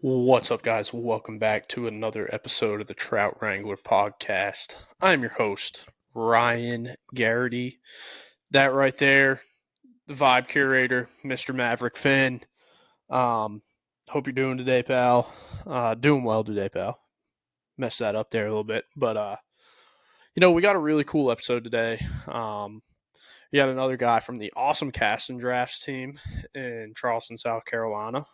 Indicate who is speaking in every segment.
Speaker 1: What's up, guys? Welcome back to another episode of the Trout Wrangler Podcast. I'm your host, Ryan Garrity. That right there, the vibe curator, Mr. Maverick Finn. Hope you're doing today, pal. Doing well today, pal. Messed that up there a little bit, but we got a really cool episode today. We got another guy from the awesome Cast and Drafts team in Charleston, South Carolina.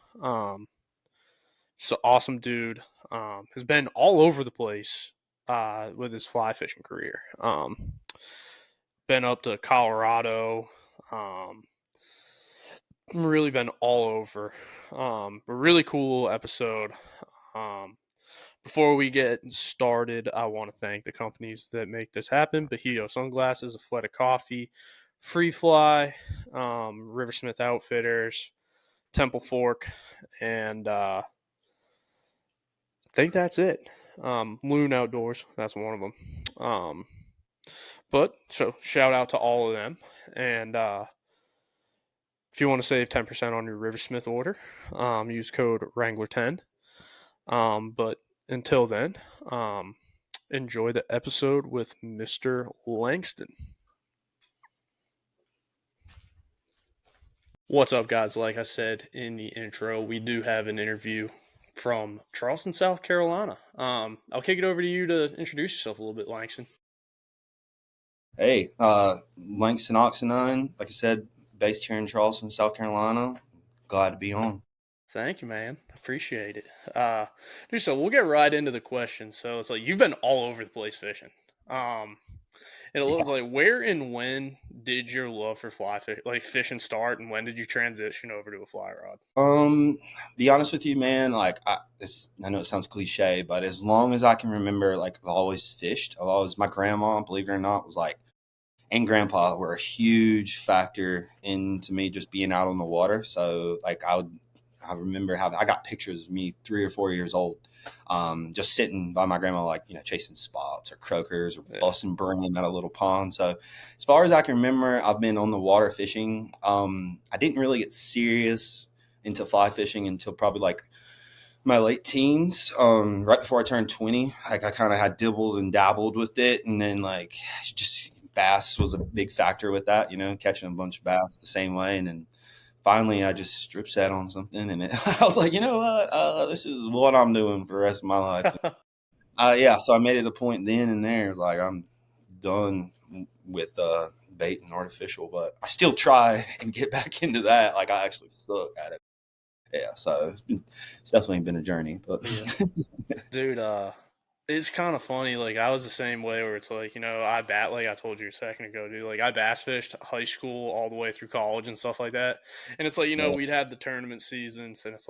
Speaker 1: So awesome dude. Has been all over the place with his fly fishing career. Been up to Colorado. Really been all over. But really cool episode. Before we get started, I want to thank the companies that make this happen: Bajio Sunglasses, Athletic Coffee, Free Fly, Riversmith Outfitters, Temple Fork, and I think that's it. Loon Outdoors, that's one of them. But so shout out to all of them. And if you want to save 10% on your Riversmith order, use code Wrangler10. But until then, enjoy the episode with Mr. Langston. What's up, guys? Like I said in the intro, we do have an interview from Charleston, South Carolina. I'll kick it over to you to introduce yourself a little bit, Langston.
Speaker 2: Hey, Langston Oxendine, like I said, based here in Charleston, South Carolina. Glad to be on.
Speaker 1: Thank you, man. Appreciate it. Dude, so we'll get right into the question. So it's like you've been all over the place fishing. And it looks like where and when did your love for fishing start, and when did you transition over to a fly rod?
Speaker 2: Be honest with you, man. I know it sounds cliche, but as long as I can remember, I've always fished. My grandma, believe it or not, and grandpa were a huge factor into me just being out on the water. So I remember I got pictures of me 3 or 4 years old, just sitting by my grandma, chasing spots or croakers or busting brim at a little pond. So as far as I can remember, I've been on the water fishing. I didn't really get serious into fly fishing until probably my late teens, right before I turned 20. I kind of had dibbled and dabbled with it. And then just bass was a big factor with that, catching a bunch of bass the same way. And then finally I just strip set on something, and I was like, you know what, this is what I'm doing for the rest of my life. So I made it a point then and there, I'm done with bait and artificial, but I still try and get back into that. I actually suck at it. So it's definitely been a journey, but
Speaker 1: Dude, it's kind of funny. I was the same way where it's like I told you a second ago, dude. I bass fished high school all the way through college and stuff like that. And it's
Speaker 2: yeah.
Speaker 1: we'd had the tournament seasons, and it's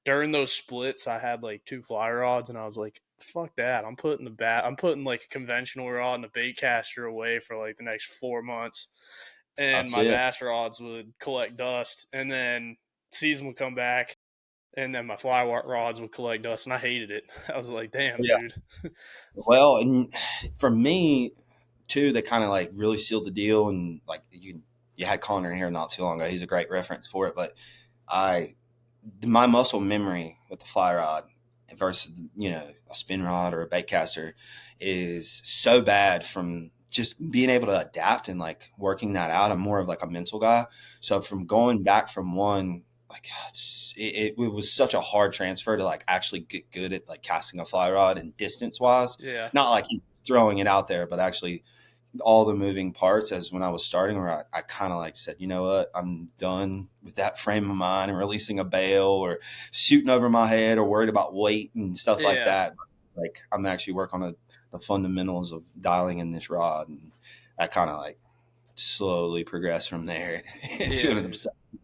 Speaker 1: during those splits I had 2 fly rods, and I was like, fuck that. I'm putting a conventional rod and a bait caster away for the next 4 months. And
Speaker 2: That's
Speaker 1: my
Speaker 2: it.
Speaker 1: bass rods would collect dust, and then season would come back, and then my fly rods would collect dust, and I hated it. I was like, damn,
Speaker 2: Yeah.
Speaker 1: dude.
Speaker 2: Well, and for me too, that kind of really sealed the deal. And you had Connor in here not too long ago. He's a great reference for it. But my muscle memory with the fly rod versus a spin rod or a bait caster is so bad from just being able to adapt and working that out. I'm more of a mental guy. So from going back from one, it was such a hard transfer to actually get good at casting a fly rod and distance wise.
Speaker 1: Yeah.
Speaker 2: Not throwing it out there, but actually all the moving parts. As when I was starting, where I kind of said, you know what, I'm done with that frame of mind and releasing a bail or shooting over my head or worried about weight and stuff like that. I'm actually working on the fundamentals of dialing in this rod, and I kind of slowly progressed from there to an obsession,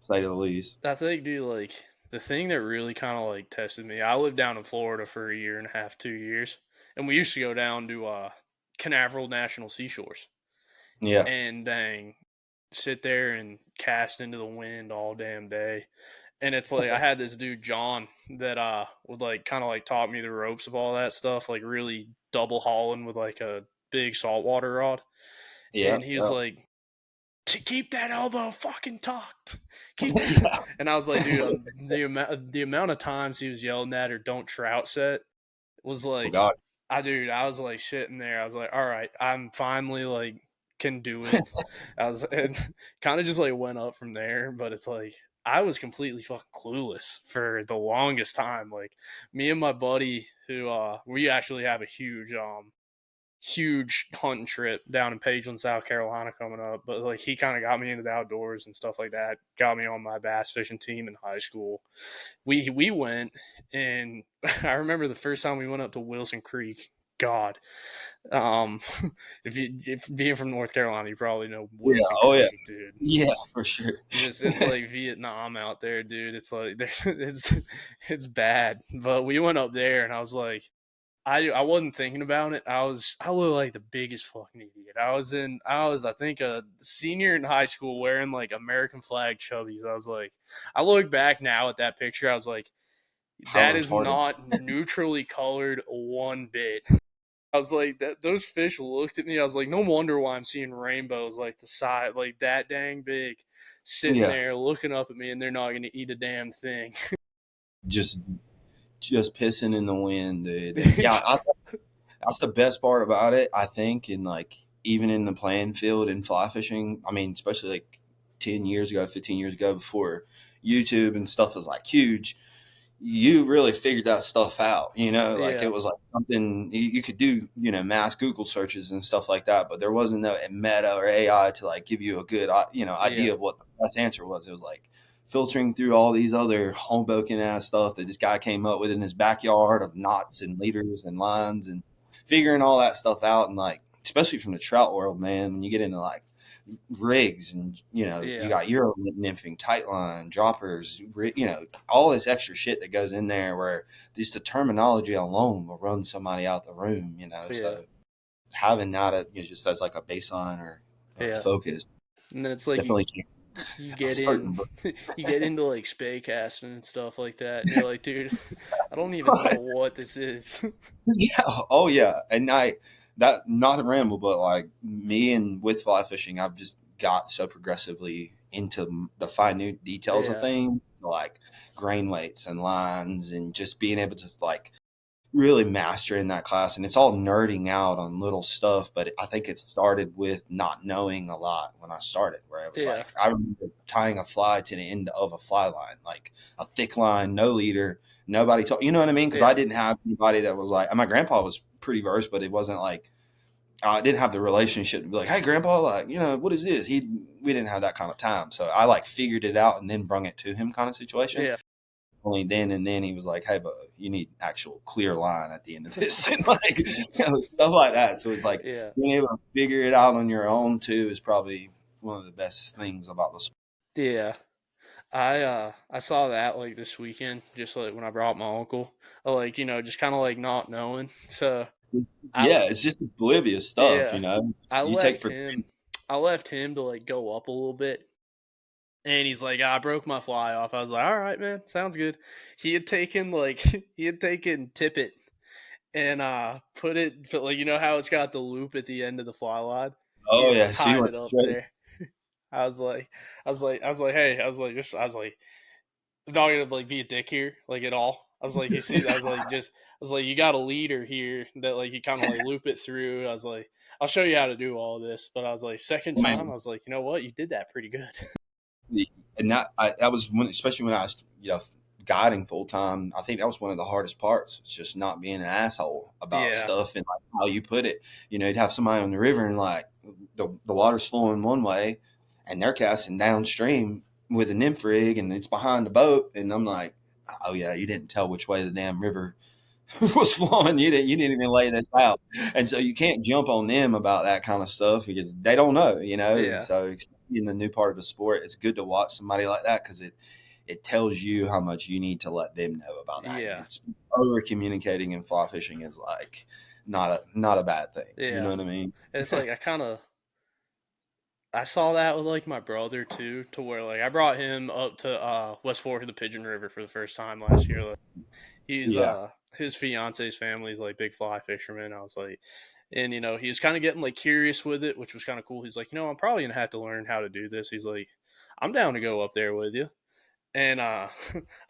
Speaker 2: say the least.
Speaker 1: I think, dude, the thing that really kind of tested me, I lived down in Florida for a year and a half, 2 years, and we used to go down to Canaveral National Seashores.
Speaker 2: Yeah.
Speaker 1: And dang, sit there and cast into the wind all damn day. And it's I had this dude, John, that would kind of taught me the ropes of all that stuff, really double hauling with a big saltwater rod.
Speaker 2: Yeah.
Speaker 1: And he was like, to keep that elbow fucking tucked. Keep that. And I was like, dude, the amount of times he was yelling at her, don't trout set, was
Speaker 2: Oh
Speaker 1: like,
Speaker 2: God.
Speaker 1: I was like shitting there. I was like, all right, I'm finally like can do it. I was and kind of just like went up from there, but it's like I was completely fucking clueless for the longest time. Like me and my buddy, who we actually have a huge hunting trip down in Pageland, South Carolina coming up. But like he kind of got me into the outdoors and stuff like that. Got me on my bass fishing team in high school. We went, and I remember the first time we went up to Wilson Creek. God, um, if being from North Carolina, you probably know
Speaker 2: Yeah.
Speaker 1: Wilson
Speaker 2: Oh yeah.
Speaker 1: Creek, dude.
Speaker 2: Yeah, for sure.
Speaker 1: It's like Vietnam out there, dude. It's like it's bad. But we went up there, and I was like, I wasn't thinking about it. I looked like the biggest fucking idiot. I was I think a senior in high school wearing like American flag chubbies. I was like, I look back now at that picture. I was like,
Speaker 2: How
Speaker 1: that is
Speaker 2: retarded.
Speaker 1: not neutrally colored one bit. I was like, that those fish looked at me. I was like, no wonder why I'm seeing rainbows like the side, like that dang big, sitting
Speaker 2: Yeah.
Speaker 1: there looking up at me, and they're not going to eat a damn thing.
Speaker 2: Just just pissing in the wind, dude. And yeah, that's the best part about it, I think. And like even in the playing field in fly fishing, I mean, especially like 10 years ago, 15 years ago, before YouTube and stuff was like huge, you really figured that stuff out, like it
Speaker 1: Yeah,
Speaker 2: was like something you could do, mass Google searches and stuff like that, but there wasn't no meta or AI to like give you a good, idea
Speaker 1: yeah,
Speaker 2: of what the best answer was. It was like filtering through all these other homebucking ass stuff that this guy came up with in his backyard of knots and leaders and lines and figuring all that stuff out. And like, especially from the trout world, man, when you get into like rigs and you
Speaker 1: yeah,
Speaker 2: got Euro nymphing, tight line, droppers, all this extra shit that goes in there where just the terminology alone will run somebody out the room,
Speaker 1: yeah,
Speaker 2: so having that just as like a baseline or a
Speaker 1: yeah.
Speaker 2: focus
Speaker 1: And then it's like
Speaker 2: definitely can
Speaker 1: you
Speaker 2: a
Speaker 1: get
Speaker 2: certain
Speaker 1: in,
Speaker 2: book.
Speaker 1: you get into like spay casting and stuff like that, and you're like, dude, I don't even know what this is.
Speaker 2: Yeah, oh yeah. And that, not to ramble, but like me and with fly fishing, I've just got so progressively into the fine new details of
Speaker 1: Yeah,
Speaker 2: things, like grain weights and lines, and just being able to like really master in that class. And it's all nerding out on little stuff, but I think it started with not knowing a lot when I started, where I was
Speaker 1: yeah,
Speaker 2: like, I remember tying a fly to the end of a fly line, like a thick line, no leader, nobody told, you know what I mean? Because I
Speaker 1: yeah,
Speaker 2: didn't have anybody that was like, and my grandpa was pretty versed, but it wasn't like, I didn't have the relationship to be like, hey, grandpa, like, what is this? We didn't have that kind of time. So I like figured it out and then brung it to him kind of situation.
Speaker 1: yeah,
Speaker 2: Only then and then he was like, "Hey, but you need actual clear line at the end of this," and like stuff like that. So it's like
Speaker 1: yeah,
Speaker 2: being able to figure it out on your own too is probably one of the best things about the sport.
Speaker 1: yeah. I saw that like this weekend, just like when I brought my uncle, like just kind of like not knowing. So I
Speaker 2: Yeah, it's just oblivious stuff,
Speaker 1: yeah, I
Speaker 2: you take
Speaker 1: left
Speaker 2: for
Speaker 1: him. I left him to like go up a little bit. And he's like, I broke my fly off. I was like, all right, man, sounds good. He had taken like he had taken tippet and put it like how it's got the loop at the end of the fly rod. He
Speaker 2: oh
Speaker 1: had
Speaker 2: yeah, so you
Speaker 1: tied
Speaker 2: went
Speaker 1: it up
Speaker 2: straight.
Speaker 1: there. I was like, hey, I was like, I'm not gonna like be a dick here, like at all. I was like, you see, I was like, you got a leader here that like you kind of like loop it through. I was like, I'll show you how to do all this. But I was like, second time, I
Speaker 2: Man,
Speaker 1: was like, you know what, you did that pretty good.
Speaker 2: and that was when, especially when I was guiding full time. I think that was one of the hardest parts. It's just not being an asshole about
Speaker 1: Yeah,
Speaker 2: stuff and like how you put it. You'd have somebody on the river and like the water's flowing one way, and they're casting downstream with a nymph rig, and it's behind the boat, and I'm like, oh yeah, you didn't tell which way the damn river was flowing. You didn't even lay this out, and so you can't jump on them about that kind of stuff because they don't know, And
Speaker 1: yeah,
Speaker 2: so, in the new part of the sport, it's good to watch somebody like that because it tells you how much you need to let them know about that. And
Speaker 1: yeah,
Speaker 2: it's over communicating in fly fishing is like not a bad thing. You know
Speaker 1: yeah.
Speaker 2: what I mean?
Speaker 1: And it's like I saw that with like my brother too, to where like I brought him up to West Fork of the Pigeon River for the first time last year. Like, he's
Speaker 2: Yeah.
Speaker 1: his fiance's family's like big fly fishermen. I was like, And, he was kind of getting like curious with it, which was kind of cool. He's like, I'm probably going to have to learn how to do this. He's like, I'm down to go up there with you. And I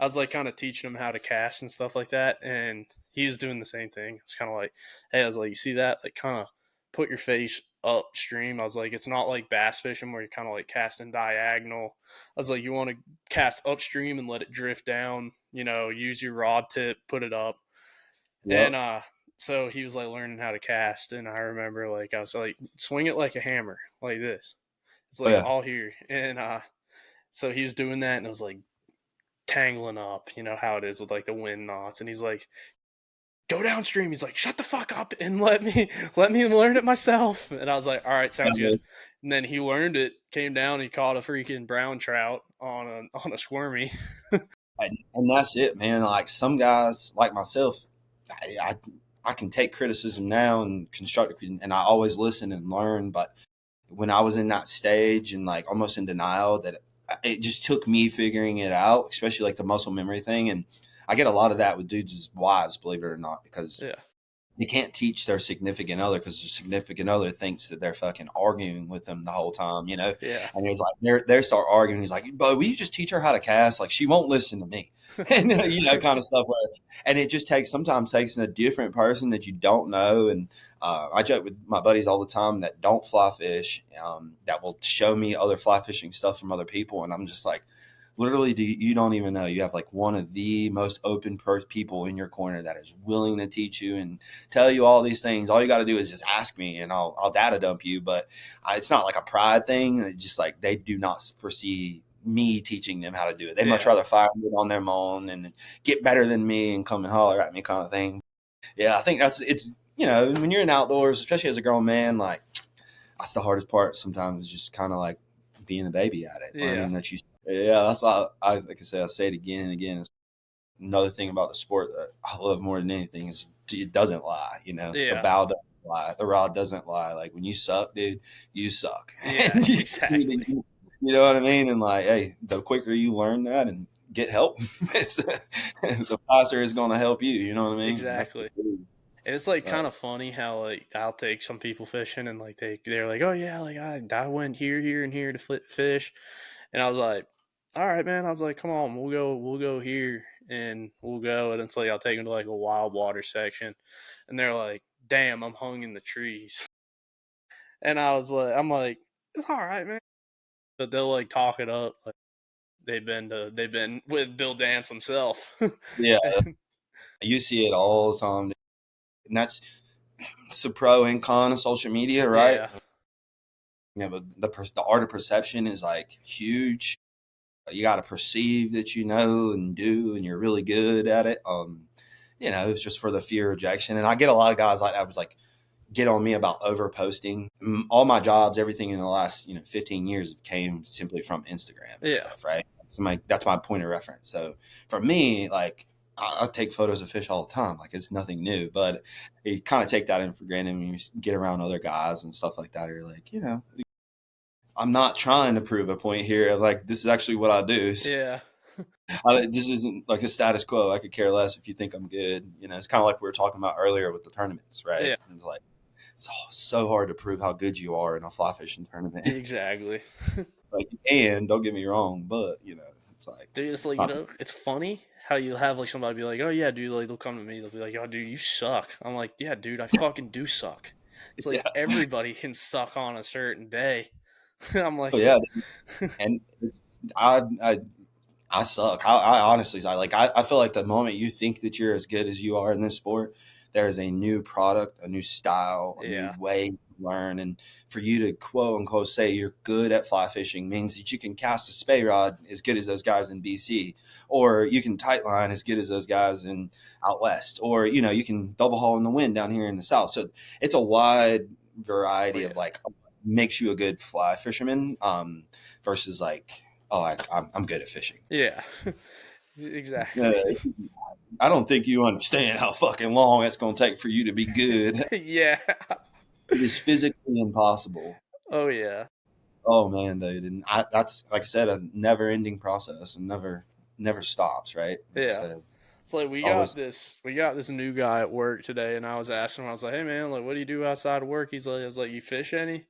Speaker 1: was like kind of teaching him how to cast and stuff like that. And he was doing the same thing. It's kind of like, hey, I was like, you see that? Like, kind of put your face upstream. I was like, it's not like bass fishing where you're kind of like casting diagonal. I was like, you want to cast upstream and let it drift down, use your rod tip, put it up. And
Speaker 2: Yep.
Speaker 1: so he was like learning how to cast. And I remember like, I was like, swing it like a hammer, like this. It's
Speaker 2: Oh
Speaker 1: like
Speaker 2: yeah.
Speaker 1: all here. And so he was doing that and it was like tangling up, how it is with like the wind knots. And he's like, go downstream. He's like, shut the fuck up and let me learn it myself. And I was like, all right, sounds good. And then he learned it, came down, he caught a freaking brown trout on a squirmy.
Speaker 2: And that's it, man. Like some guys, like myself, I can take criticism now and constructive, and I always listen and learn. But when I was in that stage and like almost in denial, that it just took me figuring it out, especially like the muscle memory thing. And I get a lot of that with dudes' wives, believe it or not, because
Speaker 1: Yeah.
Speaker 2: they can't teach their significant other because their significant other thinks that they're fucking arguing with them the whole time,
Speaker 1: Yeah.
Speaker 2: And he's like, they start arguing. He's like, "But will you just teach her how to cast? Like, she won't listen to me," and kind of stuff. And it just sometimes takes a different person that you don't know. And I joke with my buddies all the time that don't fly fish, that will show me other fly fishing stuff from other people, and I'm just like, literally, you don't even know. You have like one of the most open people in your corner that is willing to teach you and tell you all these things. All you got to do is just ask me, and I'll data dump you. But it's not like a pride thing. It's just like they do not foresee me teaching them how to do it. They much rather fire me on their own and get better than me and come and holler at me, kind of thing. Yeah, I think it's when you're in outdoors, especially as a grown man, like that's the hardest part. Sometimes is just kind of like being a baby at it, learning that you. Yeah, that's why like I said, I say it again and again. Another thing about the sport that I love more than anything is it doesn't lie. The
Speaker 1: Yeah.
Speaker 2: bow doesn't lie, the rod doesn't lie. Like when you suck, dude, you suck.
Speaker 1: Yeah,
Speaker 2: And
Speaker 1: exactly.
Speaker 2: you know what I mean? And like, hey, the quicker you learn that and get help, the faster it's going to help you. You know what I mean?
Speaker 1: Exactly. And it's like kind of funny how like I'll take some people fishing and like they're like, oh yeah, like I went here and here to fish, and I was like, all right, man. I was like, come on, we'll go here and we'll go, and it's like I'll take them to like a wild water section, and they're like, damn, I'm hung in the trees, and I'm like, it's all right, man. But they'll like talk it up, like they've been with Bill Dance himself.
Speaker 2: Yeah, you see it all the time, and that's it's a pro and con of social media, right?
Speaker 1: Yeah.
Speaker 2: But the art of perception is like huge. You got to perceive that you know and do, and you're really good at it. It's just for the fear of rejection. And I get a lot of guys like that was like get on me about over posting. All my jobs, everything in the last 15 years came simply from Instagram and stuff, right? That's my point of reference. So for me, like I take photos of fish all the time. Like it's nothing new, but you kind of take that in for granted when you get around other guys and stuff like that. You're like, I'm not trying to prove a point here. Like this is actually what I do. So
Speaker 1: Yeah.
Speaker 2: this isn't like a status quo. I could care less if you think I'm good. It's kind of like we were talking about earlier with the tournaments, right?
Speaker 1: Yeah.
Speaker 2: It's like it's so hard to prove how good you are in a fly fishing tournament.
Speaker 1: Exactly.
Speaker 2: Like, and don't get me wrong, but it's like,
Speaker 1: dude, it's like, it's funny how you have like somebody be like, oh yeah, dude, like they'll come to me, they'll be like, oh dude, you suck. I'm like, yeah, dude, I fucking do suck. It's like
Speaker 2: yeah,
Speaker 1: everybody can suck on a certain day. I'm like,
Speaker 2: oh, yeah, and I suck. I honestly, I feel like the moment you think that you're as good as you are in this sport, there is a new product, a new style, a new
Speaker 1: yeah,
Speaker 2: way to learn. And for you to quote unquote say you're good at fly fishing means that you can cast a spey rod as good as those guys in BC, or you can tight line as good as those guys in out west, or you can double haul in the wind down here in the south. So it's a wide variety of like makes you a good fly fisherman versus like, oh, I'm good at fishing.
Speaker 1: yeah, exactly.
Speaker 2: I don't think you understand how fucking long it's going to take for you to be good.
Speaker 1: Yeah.
Speaker 2: It is physically impossible.
Speaker 1: Oh yeah.
Speaker 2: Oh man, dude, and that's like I said, a never-ending process and never stops, right?
Speaker 1: Yeah.
Speaker 2: So,
Speaker 1: It's like
Speaker 2: It's
Speaker 1: we got
Speaker 2: always
Speaker 1: this new guy at work today, and I was asking him, I was like, "Hey man, like, what do you do outside of work?" I was like, "You fish any?"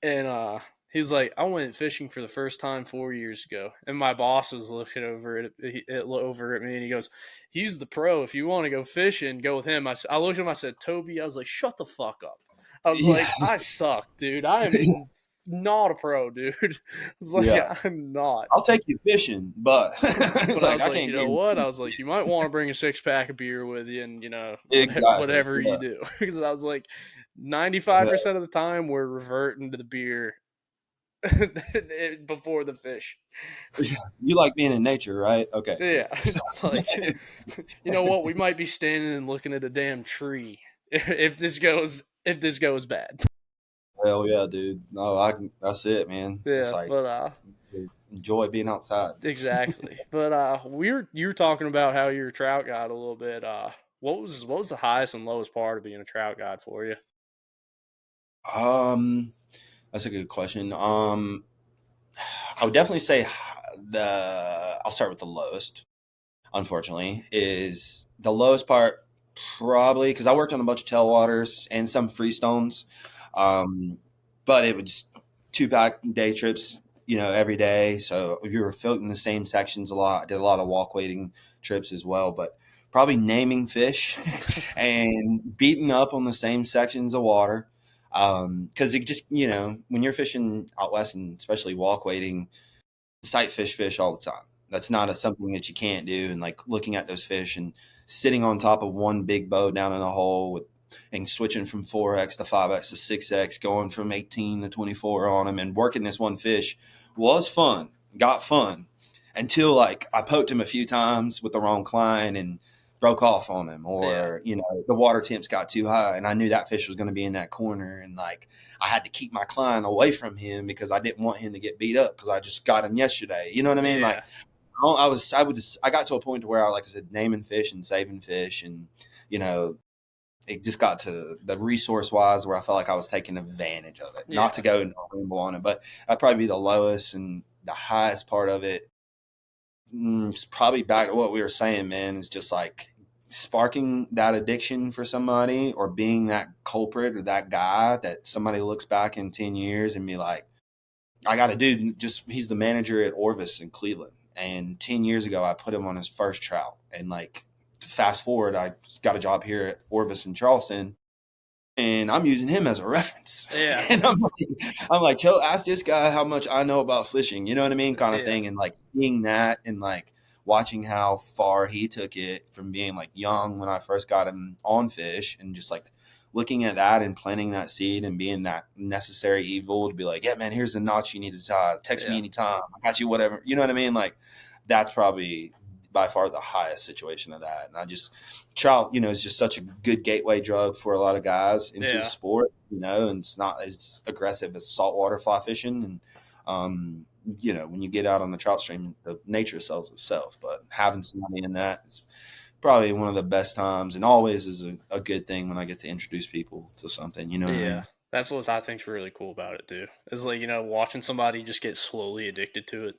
Speaker 1: And he was like, "I went fishing for the first time 4 years ago." And my boss was looking over at me, and he goes, "He's the pro. If you want to go fishing, go with him." I looked at him, I said, "Toby," I was like, "Shut the fuck up." I was
Speaker 2: yeah,
Speaker 1: like, "I suck, dude. I am not a pro, dude." I was like,
Speaker 2: yeah.
Speaker 1: "I'm not."
Speaker 2: I'll take you fishing, but it's
Speaker 1: But I
Speaker 2: like
Speaker 1: was
Speaker 2: I
Speaker 1: like,
Speaker 2: can't
Speaker 1: you know what? I
Speaker 2: guarantee.
Speaker 1: was like, you might want to bring a 6 pack of beer with you, and
Speaker 2: Exactly.
Speaker 1: whatever you
Speaker 2: Yeah.
Speaker 1: do, because I was like, 95% of the time we're reverting to the beer before the fish.
Speaker 2: Yeah. You like being in nature, right? Okay, cool.
Speaker 1: Yeah,
Speaker 2: So,
Speaker 1: it's like, you know what? We might be standing and looking at a damn tree if this goes bad.
Speaker 2: hell yeah, dude. No, that's it, man. It's
Speaker 1: Yeah,
Speaker 2: like
Speaker 1: but
Speaker 2: enjoy being outside.
Speaker 1: exactly. But you were talking about how you're a trout guide a little bit. What was the highest and lowest part of being a trout guide for you?
Speaker 2: Um, that's a good question. I would definitely say I'll start with the lowest. Unfortunately, is the lowest part probably because I worked on a bunch of tailwaters and some freestones, um, but it was 2 pack day trips, every day. So we were filling the same sections a lot. I did a lot of walk wading trips as well, but probably naming fish and beating up on the same sections of water. Because it just, when you're fishing out west and especially walk wading, sight fish all the time. That's not something that you can't do. And like looking at those fish and sitting on top of one big boat down in a hole and switching from 4X to 5X to 6X, going from 18 to 24 on them and working this one fish was fun, got fun until like I poked him a few times with the wrong line and broke off on him,
Speaker 1: Yeah,
Speaker 2: or the water temps got too high and I knew that fish was going to be in that corner, and like I had to keep my client away from him because I didn't want him to get beat up because I just got him yesterday. You know what I mean? Like
Speaker 1: yeah,
Speaker 2: I got to a point to where like I said, naming fish and saving fish, and you know, it just got to the resource wise where I felt like I was taking advantage of it. Not
Speaker 1: yeah,
Speaker 2: to go and ramble on it, but that'd probably be the lowest. And the highest part of it, it's probably back to what we were saying, man, is just like sparking that addiction for somebody, or being that culprit or that guy that somebody looks back in 10 years and be like, I got a dude, just he's the manager at Orvis in Cleveland. And 10 years ago, I put him on his first trout. And like, fast forward, I got a job here at Orvis in Charleston, and I'm using him as a reference.
Speaker 1: yeah,
Speaker 2: And I'm like, tell ask this guy how much I know about fishing, you know what I mean, kind of
Speaker 1: yeah,
Speaker 2: thing. And like seeing that and like watching how far he took it from being like young when I first got him on fish, and just like looking at that and planting that seed and being that necessary evil to be like, yeah, man, here's the notch you need to tie. Text me
Speaker 1: yeah,
Speaker 2: anytime. I got you, whatever. You know what I mean? Like that's probably by far the highest situation of that. And I just trout, is just such a good gateway drug for a lot of guys into the
Speaker 1: yeah,
Speaker 2: sport, and it's not as aggressive as saltwater fly fishing. And, when you get out on the trout stream, the nature sells itself, but having somebody in that is probably one of the best times, and always is a good thing when I get to introduce people to something, you know what I
Speaker 1: yeah.
Speaker 2: mean?
Speaker 1: That's what I think's really cool about it too. Is like watching somebody just get slowly addicted to it.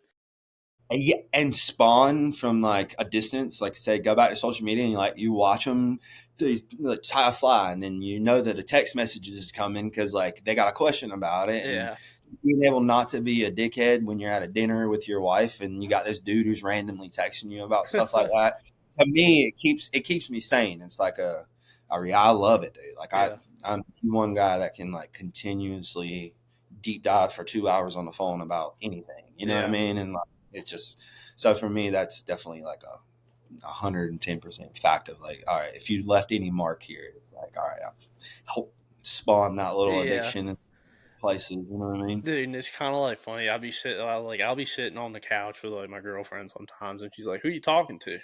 Speaker 2: And yeah, and spawn from like a distance, like say, go back to social media and you watch them tie a fly, and then you know that a text message is coming because like they got a question about it, and
Speaker 1: Yeah,
Speaker 2: being able not to be a dickhead when you're at a dinner with your wife and you got this dude who's randomly texting you about stuff like that. To me, it keeps me sane. It's like I love it, dude. Like
Speaker 1: yeah,
Speaker 2: I'm one guy that can like continuously deep dive for 2 hours on the phone about anything. You know what I
Speaker 1: yeah,
Speaker 2: mean? And like it just so for me, that's definitely like a 110% fact of like, all right, if you left any mark here, it's like, all right, I've helped spawn that little
Speaker 1: yeah.
Speaker 2: addiction in places. You know what I mean?
Speaker 1: Dude, and it's kind of like funny. I'll be sitting on the couch with like my girlfriend sometimes, and she's like, "Who you talking to?"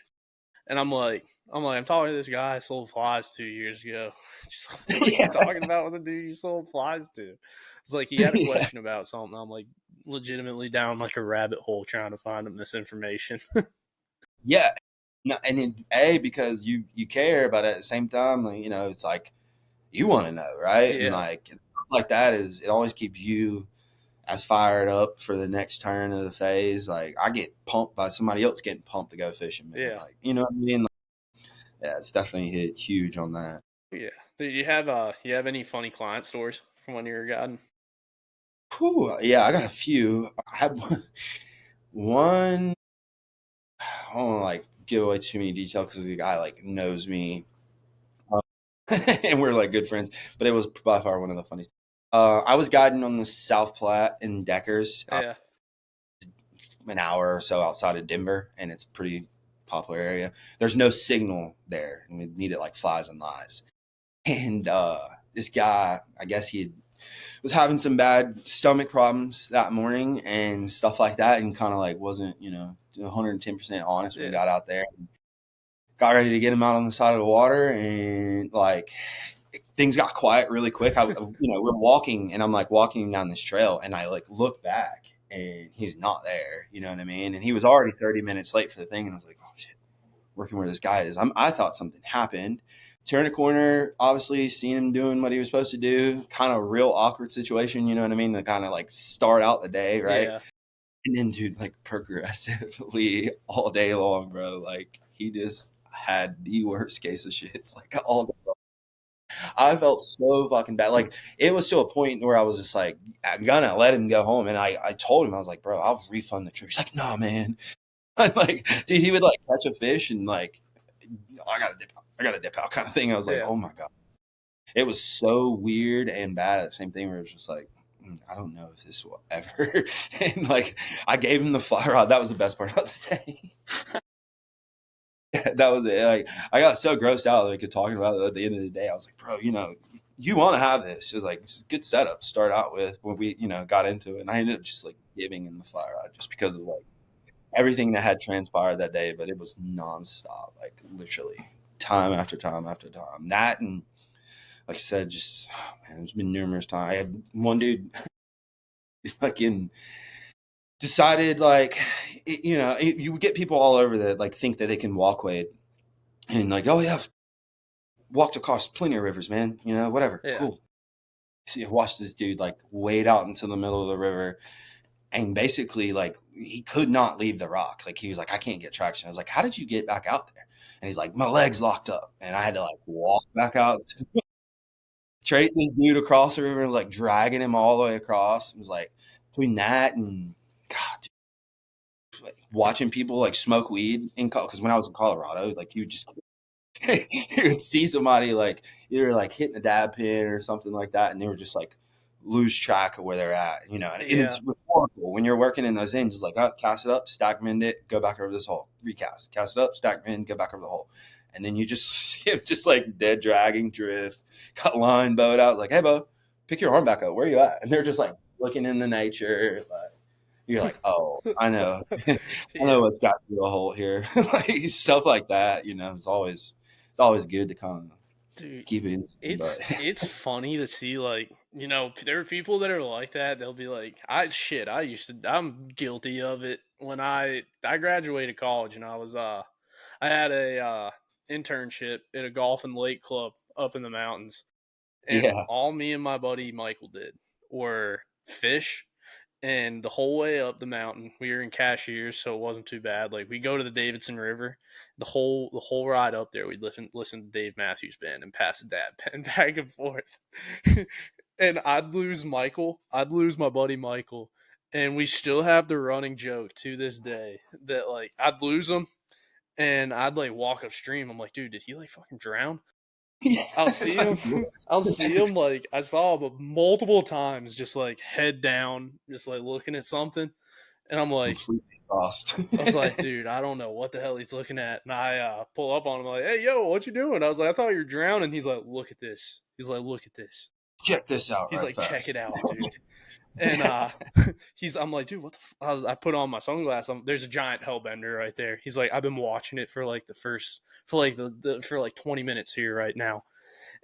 Speaker 1: And I'm talking to this guy I sold flies 2 years ago. She's like, "What the fuck are you
Speaker 2: Yeah.
Speaker 1: talking about with the dude you sold flies to?" It's like he had a
Speaker 2: Yeah.
Speaker 1: question about something. I'm like legitimately down like a rabbit hole trying to find him this information.
Speaker 2: Yeah. No, and because you care, but at the same time, like, it's like you want to know, right? And
Speaker 1: Yeah,
Speaker 2: like that is it always keeps you as fired up for the next turn of the phase. Like I get pumped by somebody else getting pumped to go fishing, man.
Speaker 1: yeah,
Speaker 2: Like, you know what I mean? Yeah, it's definitely hit huge on that.
Speaker 1: Yeah. Do you have any funny client stories from when you were guiding?
Speaker 2: Whew, yeah, I got a few. I had one. I don't want to like give away too many details because the guy like knows me, uh, and we're like good friends. But it was by far one of the funniest. I was guiding on the South Platte in Deckers,
Speaker 1: Yeah.
Speaker 2: an hour or so outside of Denver, and it's a pretty popular area. There's no signal there, and we need it like flies and lies. And this guy, I guess he was having some bad stomach problems that morning and stuff like that, and kind of like wasn't 110% honest when we
Speaker 1: Yeah.
Speaker 2: got out there. Got ready to get him out on the side of the water, and like things got quiet really quick. We're walking, and I'm like walking down this trail, and I like look back, and he's not there. You know what I mean? And he was already 30 minutes late for the thing, and I was like, oh shit, working where this guy is. I thought something happened. Turn a corner, obviously seeing him doing what he was supposed to do. Kind of real awkward situation, you know what I mean? To kind of like start out the day, right?
Speaker 1: Yeah.
Speaker 2: And then, dude, like progressively all day long, bro. Like he just had the worst case of shits, like all day long. I felt so fucking bad. Like it was to a point where I was just like, I'm gonna let him go home. And I told him, I was like, bro, I'll refund the trip. He's like, no, man. I'm like, dude, he would like catch a fish and like, I gotta dip out kind of thing. I was like,
Speaker 1: Yeah.
Speaker 2: oh my God. It was so weird and bad at the same thing where it was just like, I don't know if this will ever. And like, I gave him the fly rod. That was the best part of the day. That was it. Like, I got so grossed out like talking about it at the end of the day. I was like, bro, you want to have this. It was like, it's a good setup to start out with when we, got into it. And I ended up just like giving him the fly rod just because of like everything that had transpired that day. But it was nonstop, like literally time after time after time. That and like I said, just man, there's been numerous times. I had one dude fucking decided like, you would get people all over that like think that they can walk wade and like, oh yeah, I've walked across plenty of rivers, man. Whatever,
Speaker 1: Yeah.
Speaker 2: cool. So you watch this dude like wade out into the middle of the river and basically like he could not leave the rock. Like he was like, I can't get traction. I was like, how did you get back out there? And he's like, my legs locked up, and I had to like walk back out. Trade this dude across the river, like dragging him all the way across. It was like between that and God, dude, like, watching people like smoke weed in because when I was in Colorado, like you just you would see somebody like either like hitting a dab pin or something like that, and they were just like lose track of where they're at, and
Speaker 1: Yeah.
Speaker 2: it's rhetorical when you're working in those ends. It's like, oh, cast it up, stack mend it, go back over this hole, recast, cast it up, stack mend, go back over the hole, and then you just see him just like dead dragging, drift, cut line, boat out, like, hey, Bo, pick your arm back up, where you at? And they're just like looking in the nature, like you're like, oh, I know, I know
Speaker 1: Yeah.
Speaker 2: what's got through the hole here, like stuff like that. It's always good to kind of
Speaker 1: Dude,
Speaker 2: keep it in, but
Speaker 1: it's funny to see like, there are people that are like that. They'll be like, I'm guilty of it. When I graduated college and I had a internship at a golf and lake club up in the mountains. And
Speaker 2: yeah,
Speaker 1: all me and my buddy Michael did were fish. And the whole way up the mountain, we were in Cashiers, so it wasn't too bad. Like we go to the Davidson River, the whole ride up there, we'd listen to Dave Matthews Band and pass the dab pen back and forth. And I'd lose Michael, I'd lose my buddy Michael, and we still have the running joke to this day that like I'd lose him and I'd like walk upstream. I'm like, dude, did he like fucking drown?
Speaker 2: yeah.
Speaker 1: I'll
Speaker 2: It's
Speaker 1: see
Speaker 2: like,
Speaker 1: him. I'll see him like I saw him multiple times, just like head down, just like looking at something. And
Speaker 2: completely lost.
Speaker 1: I was like, dude, I don't know what the hell he's looking at. And I pull up on him like, hey, yo, what you doing? I was like, I thought you were drowning. He's like, look at this. He's like, look at this.
Speaker 2: Check this out
Speaker 1: He's
Speaker 2: right
Speaker 1: like, check
Speaker 2: fast.
Speaker 1: it out, dude. And I'm like, dude, what the? I put on my sunglasses. There's a giant hellbender right there. He's like, I've been watching it for like for like 20 minutes here right now.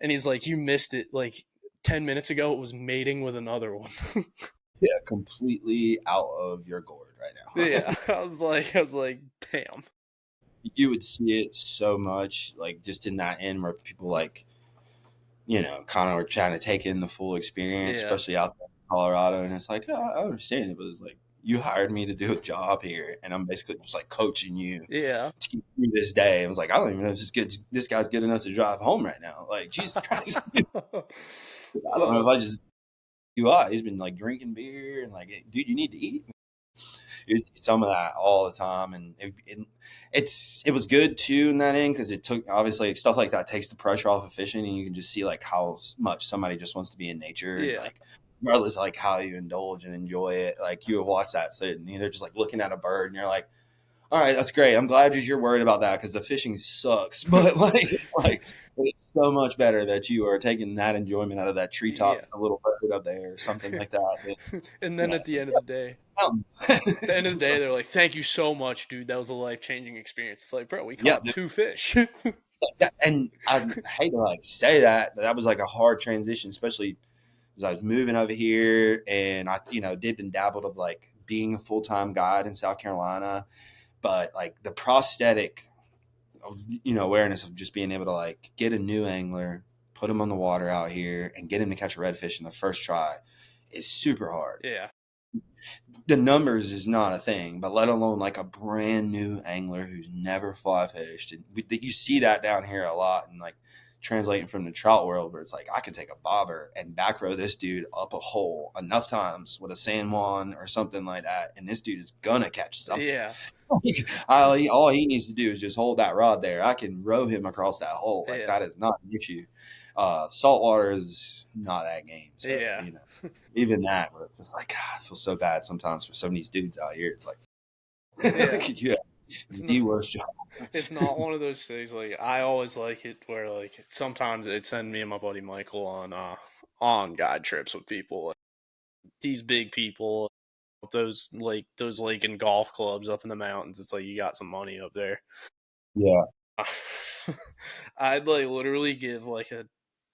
Speaker 1: And he's like, you missed it like 10 minutes ago. It was mating with another one.
Speaker 2: Yeah, completely out of your gourd right now.
Speaker 1: Yeah, I was like, damn.
Speaker 2: You would see it so much, like just in that end where people like, kind of are trying to take in the full experience,
Speaker 1: Yeah,
Speaker 2: especially out there in Colorado. And it's like, oh, I understand it, but it's like you hired me to do a job here, and I'm basically just like coaching you
Speaker 1: Yeah.
Speaker 2: to get through this day. I was like, I don't even know if this guy's good enough to drive home right now. Like, Jesus Christ. I don't know if I just he's been like drinking beer and like, dude, you need to eat. It's some of that all the time, and it was good too in that end because it took obviously stuff like that takes the pressure off of fishing, and you can just see like how much somebody just wants to be in nature and
Speaker 1: Yeah.
Speaker 2: like regardless of like how you indulge and enjoy it, like you would watch that sit and they're just like looking at a bird and you're like, all right, that's great. I'm glad you're worried about that because the fishing sucks, but like it's so much better that you are taking that enjoyment out of that treetop,
Speaker 1: Yeah.
Speaker 2: a little bird up there or something like that.
Speaker 1: And then at the end of the day,
Speaker 2: At
Speaker 1: the end of the day, they're like, "Thank you so much, dude. That was a life-changing experience." It's like, bro, we
Speaker 2: yeah,
Speaker 1: caught 2 fish.
Speaker 2: and I hate to like say that, but that was like a hard transition, especially as I was moving over here, and I, dipped and dabbled of like being a full time guide in South Carolina, but like the prosthetic of awareness of just being able to like get a new angler, put him on the water out here, and get him to catch a redfish in the first try is super hard.
Speaker 1: Yeah.
Speaker 2: The numbers is not a thing, but let alone like a brand new angler who's never fly fished. And you see that down here a lot, and like translating from the trout world where it's like I can take a bobber and back row this dude up a hole enough times with a San Juan or something like that, and this dude is gonna catch something.
Speaker 1: Yeah.
Speaker 2: All he needs to do is just hold that rod there. I can row him across that hole. Like
Speaker 1: Yeah.
Speaker 2: that is not an issue. Saltwater is not that game. So,
Speaker 1: Yeah.
Speaker 2: even that, we're just like, God, I feel so bad sometimes for some of these dudes out here. It's like,
Speaker 1: Yeah.
Speaker 2: it's the worst job.
Speaker 1: It's not one of those things. Like I always like it where like sometimes it'd send me and my buddy Michael on guide trips with people. Like, these big people, those lake and golf clubs up in the mountains. It's like you got some money up there.
Speaker 2: Yeah.
Speaker 1: I'd like literally give like a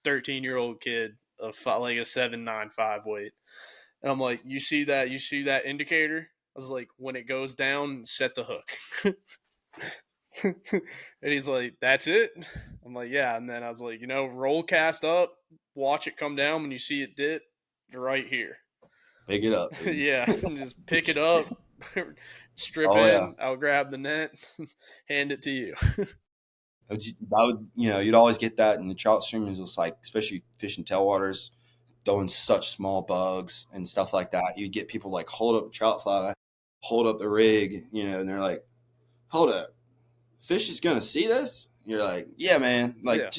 Speaker 1: 13-year-old kid like a 7.95 weight, and I'm like, you see that indicator? I was like, when it goes down, set the hook. And he's like, that's it? I'm like, yeah. And then I was like, roll cast up, watch it come down. When you see it dip, right here.
Speaker 2: Pick it up.
Speaker 1: Yeah, just pick it up, strip
Speaker 2: Oh,
Speaker 1: in,
Speaker 2: yeah.
Speaker 1: I'll grab the net, hand it to you.
Speaker 2: You'd always get that in the trout streams. It was like, especially fishing tailwaters, throwing such small bugs and stuff like that. You'd get people like hold up a trout fly, hold up the rig, and they're like, hold up, fish is gonna see this. You're like, yeah, man, like
Speaker 1: Yeah.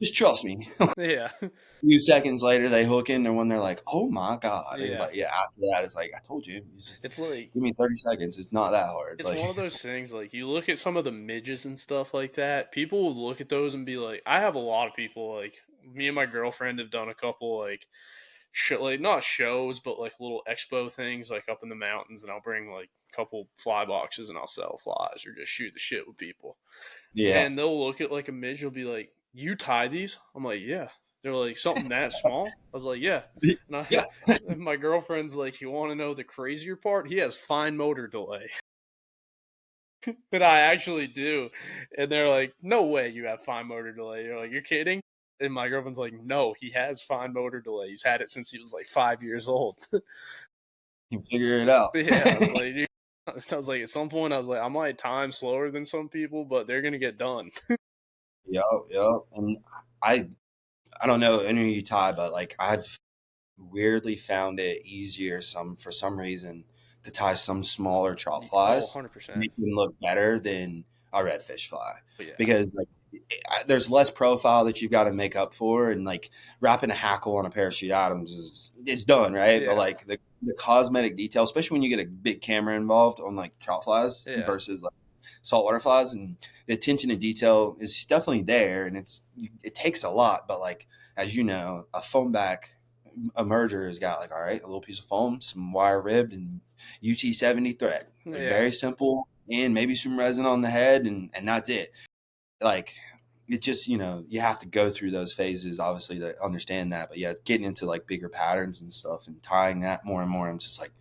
Speaker 2: just trust me.
Speaker 1: Yeah.
Speaker 2: A few seconds later, they hook in, and when they're like, "Oh my god!" And
Speaker 1: Yeah.
Speaker 2: like, after that, it's like I told you.
Speaker 1: It's like,
Speaker 2: give me 30 seconds. It's not that hard.
Speaker 1: it's one of those things. Like you look at some of the midges and stuff like that. People will look at those and be like, I have a lot of people like me and my girlfriend have done a couple like like not shows, but like little expo things like up in the mountains, and I'll bring like a couple fly boxes and I'll sell flies or just shoot the shit with people.
Speaker 2: Yeah.
Speaker 1: And they'll look at like a midge, they'll be like, you tie these? I'm like, yeah. They're like, something that small? I was like, yeah. And my girlfriend's like, you want to know the crazier part? He has fine motor delay. And I actually do. And they're like, no way you have fine motor delay. You're like, you're kidding? And my girlfriend's like, no, he has fine motor delay. He's had it since he was like 5 years old.
Speaker 2: You figure it out.
Speaker 1: Yeah. I was like, at some point, I was like, I might time slower than some people, but they're going to get done.
Speaker 2: Yep. And I don't know any of you tie, but like I've weirdly found it easier for some reason to tie some smaller trout flies.
Speaker 1: 100%.
Speaker 2: Make them look better than a redfish fly.
Speaker 1: Yeah.
Speaker 2: Because like there's less profile that you've got to make up for, and like wrapping a hackle on a parachute Adams is done, right?
Speaker 1: Yeah.
Speaker 2: But like the cosmetic detail, especially when you get a big camera involved on like trout flies versus like saltwater flies, and the attention to detail is definitely there, and it takes a lot. But like as you know, a foam back emerger has got like, all right, a little piece of foam, some wire ribbed, and UT70 thread. Like, very simple, and maybe some resin on the head, and that's it. Like it just, you have to go through those phases obviously to understand that. But yeah, getting into like bigger patterns and stuff and tying that more and more, I'm just like,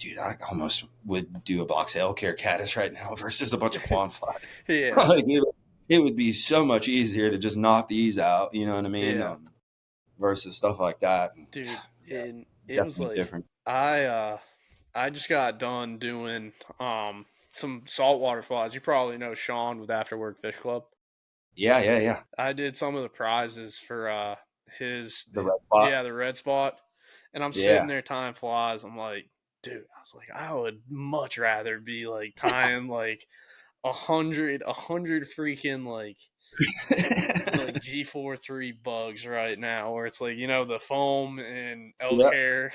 Speaker 2: dude, I almost would do a box of elk hair caddis right now versus a bunch of quad flies.
Speaker 1: Yeah.
Speaker 2: Like, it would be so much easier to just knock these out, you know what I mean?
Speaker 1: Yeah.
Speaker 2: Versus stuff like that.
Speaker 1: Dude,
Speaker 2: yeah,
Speaker 1: and it was like
Speaker 2: different.
Speaker 1: I I just got done doing some saltwater flies. You probably know Sean with After Work Fish Club.
Speaker 2: Yeah, yeah, yeah.
Speaker 1: I did some of the prizes for his
Speaker 2: The red spot.
Speaker 1: the red spot, and I'm sitting
Speaker 2: Yeah.
Speaker 1: there tying flies. I'm like, dude, I was like, I would much rather be like tying like a hundred freaking like G43 bugs right now, where it's like, the foam and elk
Speaker 2: Yeah,
Speaker 1: hair.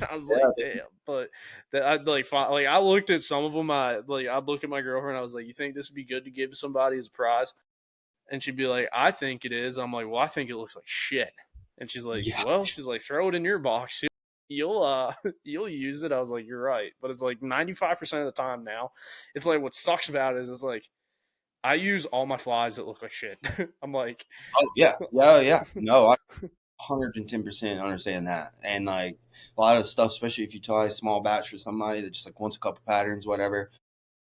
Speaker 1: I was like,
Speaker 2: yeah,
Speaker 1: damn. But that I like I looked at some of them. I'd look at my girlfriend. I was like, you think this would be good to give somebody as a prize? And she'd be like, I think it is. I'm like, well, I think it looks like shit. And she's like,
Speaker 2: yeah,
Speaker 1: well, she's like, throw it in your box. You'll you'll use it. I was like, you're right. But it's like 95% of the time now. It's like what sucks about it is it's like I use all my flies that look like shit. I'm like,
Speaker 2: oh yeah, yeah, yeah. No, I 110% understand that. And like a lot of stuff, especially if you tie a small batch for somebody that just like wants a couple patterns, whatever.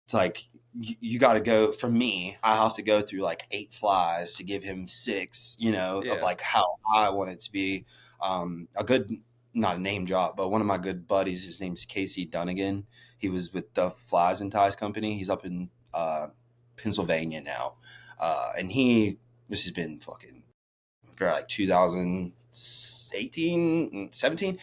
Speaker 2: It's like you got to go. For me, I have to go through like 8 flies to give him 6. Of
Speaker 1: yeah,
Speaker 2: like how I want it to be. A good, not a name drop, but one of my good buddies. His name's Casey Dunnigan. He was with the Flies and Ties Company. He's up in Pennsylvania now, and this has been fucking for like 2018, 17.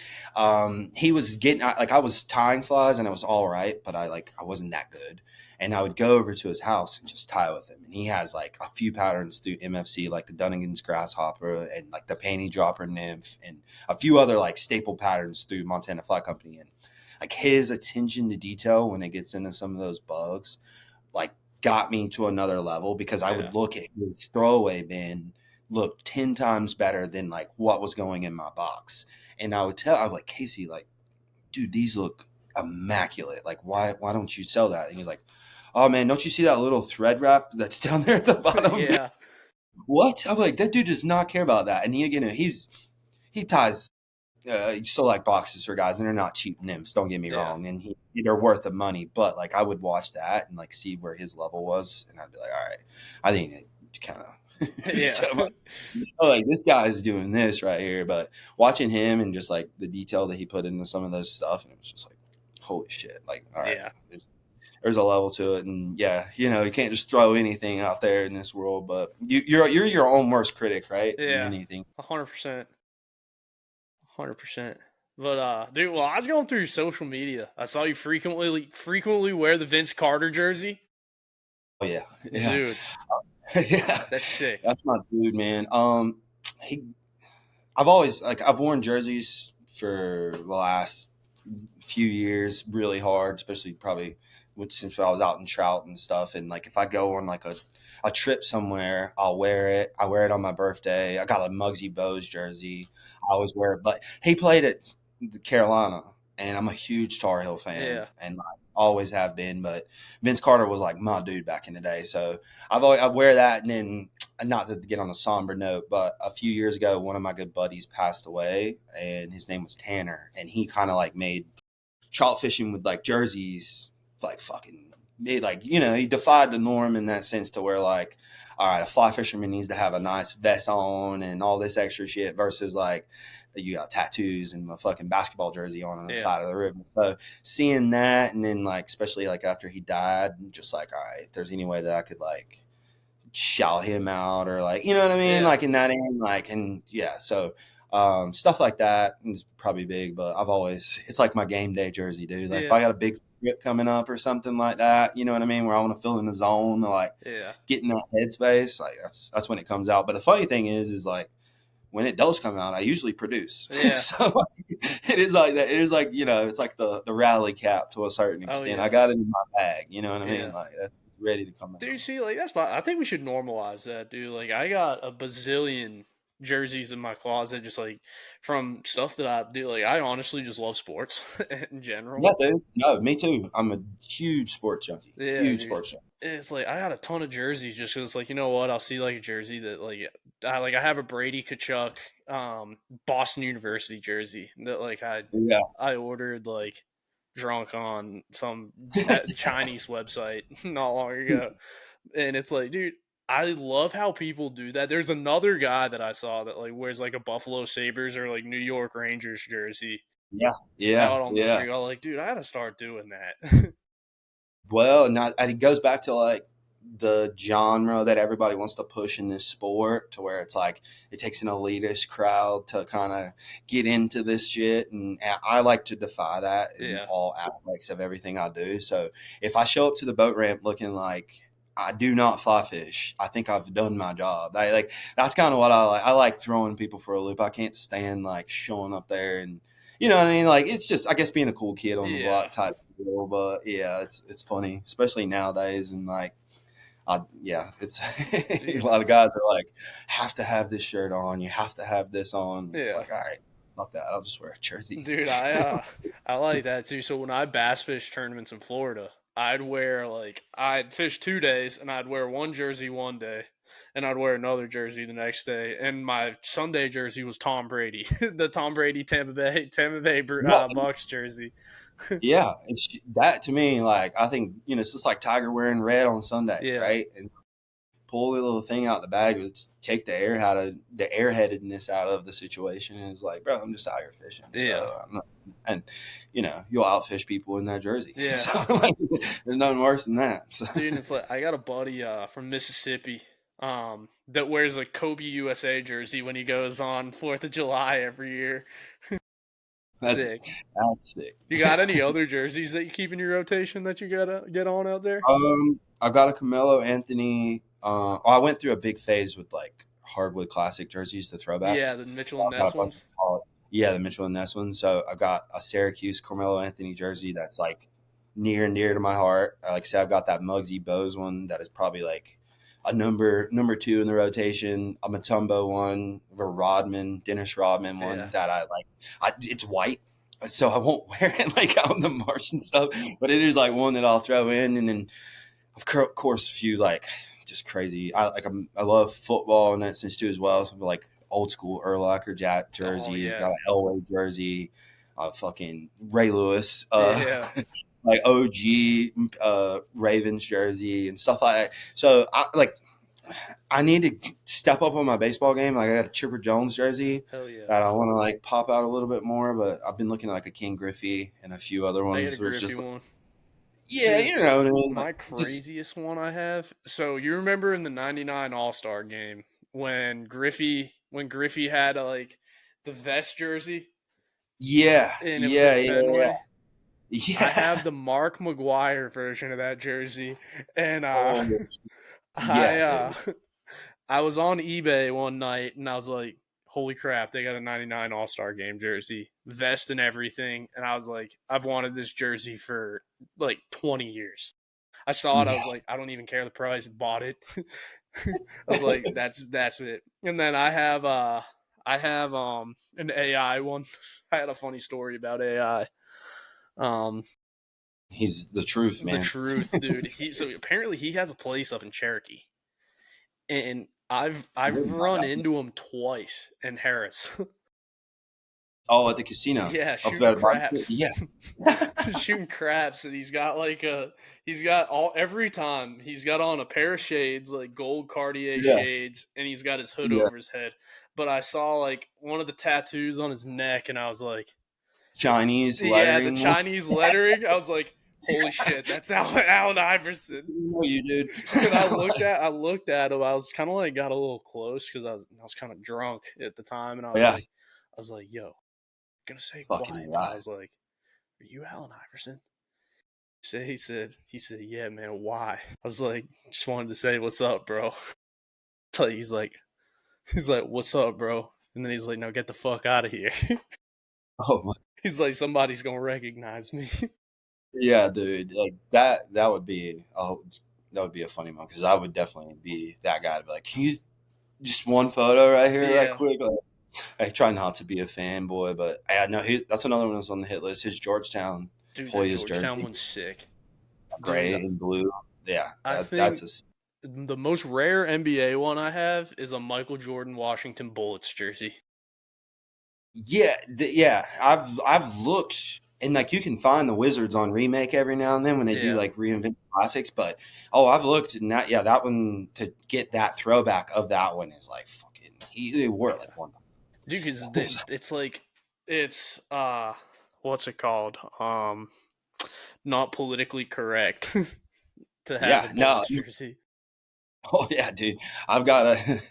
Speaker 2: He was getting like I was tying flies and I was all right, but I wasn't that good. And I would go over to his house and just tie with him. And he has like a few patterns through MFC, like the Dunnigan's Grasshopper and like the Panty Dropper Nymph and a few other like staple patterns through Montana Fly Company. And like his attention to detail when it gets into some of those bugs, like got me to another level because I
Speaker 1: yeah,
Speaker 2: would look at his throwaway bin look 10 times better than like what was going in my box. And I was like, Casey, like, dude, these look immaculate. Like, why don't you sell that? And he's like, oh man, don't you see that little thread wrap that's down there at the bottom?
Speaker 1: yeah,
Speaker 2: What? I'm like, that dude does not care about that. And he ties so like boxes for guys, and they're not cheap nymphs. Don't get me
Speaker 1: yeah,
Speaker 2: wrong, and they're worth the money. But like, I would watch that and like see where his level was, and I'd be like, all right, I think it kind of.
Speaker 1: yeah,
Speaker 2: Like this guy is doing this right here, but watching him and just like the detail that he put into some of those stuff, and it was just like, holy shit! Like, all right,
Speaker 1: yeah,
Speaker 2: there's a level to it, and yeah, you can't just throw anything out there in this world. But you're your own worst critic, right? In
Speaker 1: yeah,
Speaker 2: anything.
Speaker 1: 100%, 100%. But dude, well, I was going through your social media. I saw you frequently wear the Vince Carter jersey.
Speaker 2: Oh yeah, yeah,
Speaker 1: Dude,
Speaker 2: yeah.
Speaker 1: that's sick.
Speaker 2: That's my dude, man. He I've worn jerseys for the last few years really hard, especially probably since I was out in Trout and stuff. And like if I go on like a trip somewhere, I'll wear it. I wear it on my birthday. I got a Muggsy Bogues jersey. I always wear it. But he played at Carolina, and I'm a huge Tar Heel fan,
Speaker 1: Yeah,
Speaker 2: and I always have been. But Vince Carter was like my dude back in the day, so I wear that. And then not to get on a somber note, but a few years ago, one of my good buddies passed away, and his name was Tanner, and he kind of like made trout fishing with like jerseys like fucking he defied the norm in that sense to where like, all right, a fly fisherman needs to have a nice vest on and all this extra shit versus like you got tattoos and a fucking basketball jersey on the
Speaker 1: yeah,
Speaker 2: side of the ribbon. So seeing that, and then like especially like after he died, just like, all right, if there's any way that I could like shout him out or like, you know what I mean,
Speaker 1: yeah,
Speaker 2: like in that end, like, and yeah, so stuff like that is probably big. But it's like my game day jersey, dude. Like if
Speaker 1: yeah,
Speaker 2: I got a big trip coming up or something like that, you know what I mean, where I want to fill in the zone, like
Speaker 1: yeah,
Speaker 2: get in that headspace, like that's when it comes out. But the funny thing is like when it does come out, I usually produce.
Speaker 1: yeah.
Speaker 2: So it is like that. It is like, it's like the rally cap to a certain
Speaker 1: Oh
Speaker 2: extent. I
Speaker 1: yeah,
Speaker 2: got it in my bag. You know what I mean?
Speaker 1: yeah.
Speaker 2: Like that's ready to come
Speaker 1: Dude,
Speaker 2: out.
Speaker 1: see, like that's fine. I think we should normalize that, dude. Like, I got a bazillion jerseys in my closet, just like from stuff that I do. Like, I honestly just love sports in
Speaker 2: Yeah,
Speaker 1: general.
Speaker 2: dude. No, me too. I'm a huge sports junkie.
Speaker 1: Yeah,
Speaker 2: Huge
Speaker 1: dude.
Speaker 2: sports junkie.
Speaker 1: It's like I got a ton of jerseys just because, like, you know what? I'll see like a jersey that I have a Brady Kachuk, Boston University jersey that
Speaker 2: Yeah.
Speaker 1: I ordered like drunk on some Chinese website not long ago. And it's like, dude, I love how people do that. There's another guy that I saw that like wears like a Buffalo Sabres or like New York Rangers jersey.
Speaker 2: Yeah, yeah,
Speaker 1: out on the
Speaker 2: yeah.
Speaker 1: street. I'm like, dude, I gotta start doing that.
Speaker 2: Well, not and it goes back to like the genre that everybody wants to push in this sport, to where it's like it takes an elitist crowd to kind of get into this shit, and I like to defy that in
Speaker 1: Yeah,
Speaker 2: all aspects of everything I do. So if I show up to the boat ramp looking like I do not fly fish, I think I've done my job. I like that's kind of what I like. I like throwing people for a loop. I can't stand like showing up there and you know what I mean? Like it's just I guess being a cool kid on the
Speaker 1: yeah,
Speaker 2: block type deal. But yeah, it's funny, especially nowadays. And like, yeah, it's a
Speaker 1: dude,
Speaker 2: lot of guys are like, have to have this shirt on. You have to have this on. It's
Speaker 1: yeah,
Speaker 2: like, all right, fuck that. I'll just wear a jersey.
Speaker 1: dude. I like that too. So when I bass fish tournaments in Florida, I'd fish 2 days and I'd wear one jersey one day, and I'd wear another jersey the next day. And my Sunday jersey was Tom Brady, the Tom Brady Tampa Bay
Speaker 2: No,
Speaker 1: Bucks jersey.
Speaker 2: yeah, that to me, like I think it's just like Tiger wearing red on Sunday,
Speaker 1: Yeah,
Speaker 2: right? And pull the little thing out the bag, take the airheadedness out of the situation, and it's like, bro, I'm just out here fishing,
Speaker 1: yeah,
Speaker 2: so I'm not, and you'll outfish people in that jersey,
Speaker 1: yeah.
Speaker 2: so like, there's nothing worse than that. So
Speaker 1: Dude, it's like I got a buddy from Mississippi that wears a Kobe USA jersey when he goes on 4th of July every year.
Speaker 2: that's
Speaker 1: Sick.
Speaker 2: that's sick.
Speaker 1: You got any other jerseys that you keep in your rotation that you gotta get on out there?
Speaker 2: I've got a Camelo Anthony. I went through a big phase with like hardwood classic jerseys, the
Speaker 1: Yeah,
Speaker 2: throwbacks.
Speaker 1: the Mitchell and
Speaker 2: I've got
Speaker 1: Ness
Speaker 2: a bunch
Speaker 1: ones.
Speaker 2: of yeah, the Mitchell and Ness one. So I've got a Syracuse Carmelo Anthony jersey that's like near and dear to my heart. Like I said, I've got that Muggsy Bogues one that is probably like a number two in the rotation. A Matumbo one, a Dennis Rodman one
Speaker 1: Yeah.
Speaker 2: that I like. It's white, so I won't wear it like out in the marsh and stuff. But it is like one that I'll throw in, and then of course a few like just crazy. I love football in that sense too as well. So like old school Urlacher
Speaker 1: Oh
Speaker 2: jersey,
Speaker 1: yeah.
Speaker 2: got an Elway jersey, fucking Ray Lewis,
Speaker 1: Yeah.
Speaker 2: like OG Ravens jersey and stuff like that. So I need to step up on my baseball game. Like I got a Chipper Jones jersey
Speaker 1: Hell yeah.
Speaker 2: that I want to like pop out a little bit more, but I've been looking at like a King Griffey and a few other
Speaker 1: I get a
Speaker 2: ones where it's
Speaker 1: Griffey
Speaker 2: just like,
Speaker 1: one.
Speaker 2: yeah,
Speaker 1: Dude,
Speaker 2: you know what I mean. Like
Speaker 1: my
Speaker 2: just
Speaker 1: craziest one I have. So you remember in the '99 All-Star game when Griffey had like the vest jersey
Speaker 2: yeah,
Speaker 1: and it was
Speaker 2: yeah,
Speaker 1: at
Speaker 2: yeah,
Speaker 1: Fenway? I
Speaker 2: yeah.
Speaker 1: have the Mark McGuire version of that jersey, and
Speaker 2: Oh,
Speaker 1: I
Speaker 2: yeah, dude.
Speaker 1: I was on eBay one night and I was like, "Holy crap! They got a '99 All Star Game jersey, vest and everything." And I was like, "I've wanted this jersey for like 20 years." I saw it. I
Speaker 2: Yeah.
Speaker 1: was like, "I don't even care the price." Bought it. I was like, "That's it." And then I have an AI one. I had a funny story about AI. Um,
Speaker 2: He's the truth,
Speaker 1: the
Speaker 2: man.
Speaker 1: truth, dude. So apparently he has a place up in Cherokee, and I've run into him twice in Harris.
Speaker 2: Oh, at the casino
Speaker 1: Yeah,
Speaker 2: up
Speaker 1: shooting
Speaker 2: there.
Speaker 1: craps.
Speaker 2: Yeah.
Speaker 1: Shooting craps, and he's got all every time he's got on a pair of shades, like gold Cartier
Speaker 2: Yeah.
Speaker 1: shades, and he's got his hood
Speaker 2: Yeah.
Speaker 1: over his head. But I saw like one of the tattoos on his neck, and I was like,
Speaker 2: Chinese
Speaker 1: yeah, the
Speaker 2: lettering one.
Speaker 1: Chinese lettering. I was like, holy shit, that's Allen Iverson.
Speaker 2: No, you dude.
Speaker 1: And I looked at him. I was kind of like got a little close because I was kind of drunk at the time, and
Speaker 2: Yeah.
Speaker 1: I was like, yo, gonna say
Speaker 2: Fucking
Speaker 1: quiet, but I
Speaker 2: AI.
Speaker 1: was like, "Are you Allen Iverson?" So he said, "Yeah, man. Why?" I was like, "Just wanted to say what's up, bro." So he's like, "What's up, bro?" And then he's like, "No, get the fuck out of here."
Speaker 2: Oh my.
Speaker 1: He's like, "Somebody's gonna recognize me."
Speaker 2: Yeah, dude. Like that would be that would be a funny one because I would definitely be that guy to be like, can you just one photo right here, right
Speaker 1: Yeah,
Speaker 2: quick? Like, I try not to be a fanboy, but I know that's another one that's on the hit list. His Georgetown
Speaker 1: dude, that
Speaker 2: Hoyas
Speaker 1: Georgetown
Speaker 2: jersey,
Speaker 1: one's sick, dude.
Speaker 2: gray and blue. Yeah,
Speaker 1: I
Speaker 2: that's
Speaker 1: think
Speaker 2: a
Speaker 1: the most rare NBA one I have is a Michael Jordan Washington Bullets jersey.
Speaker 2: yeah, yeah. I've looked and like you can find the Wizards on remake every now and then when they do
Speaker 1: Yeah,
Speaker 2: like reinvent classics, but I've looked and that one to get that throwback of that one is like fucking he wore it
Speaker 1: yeah.
Speaker 2: like one.
Speaker 1: Dude, because
Speaker 2: So,
Speaker 1: it's like it's what's it called? Not politically correct to have a
Speaker 2: Yeah, no.
Speaker 1: Bulls jersey.
Speaker 2: Oh yeah, dude. I've got a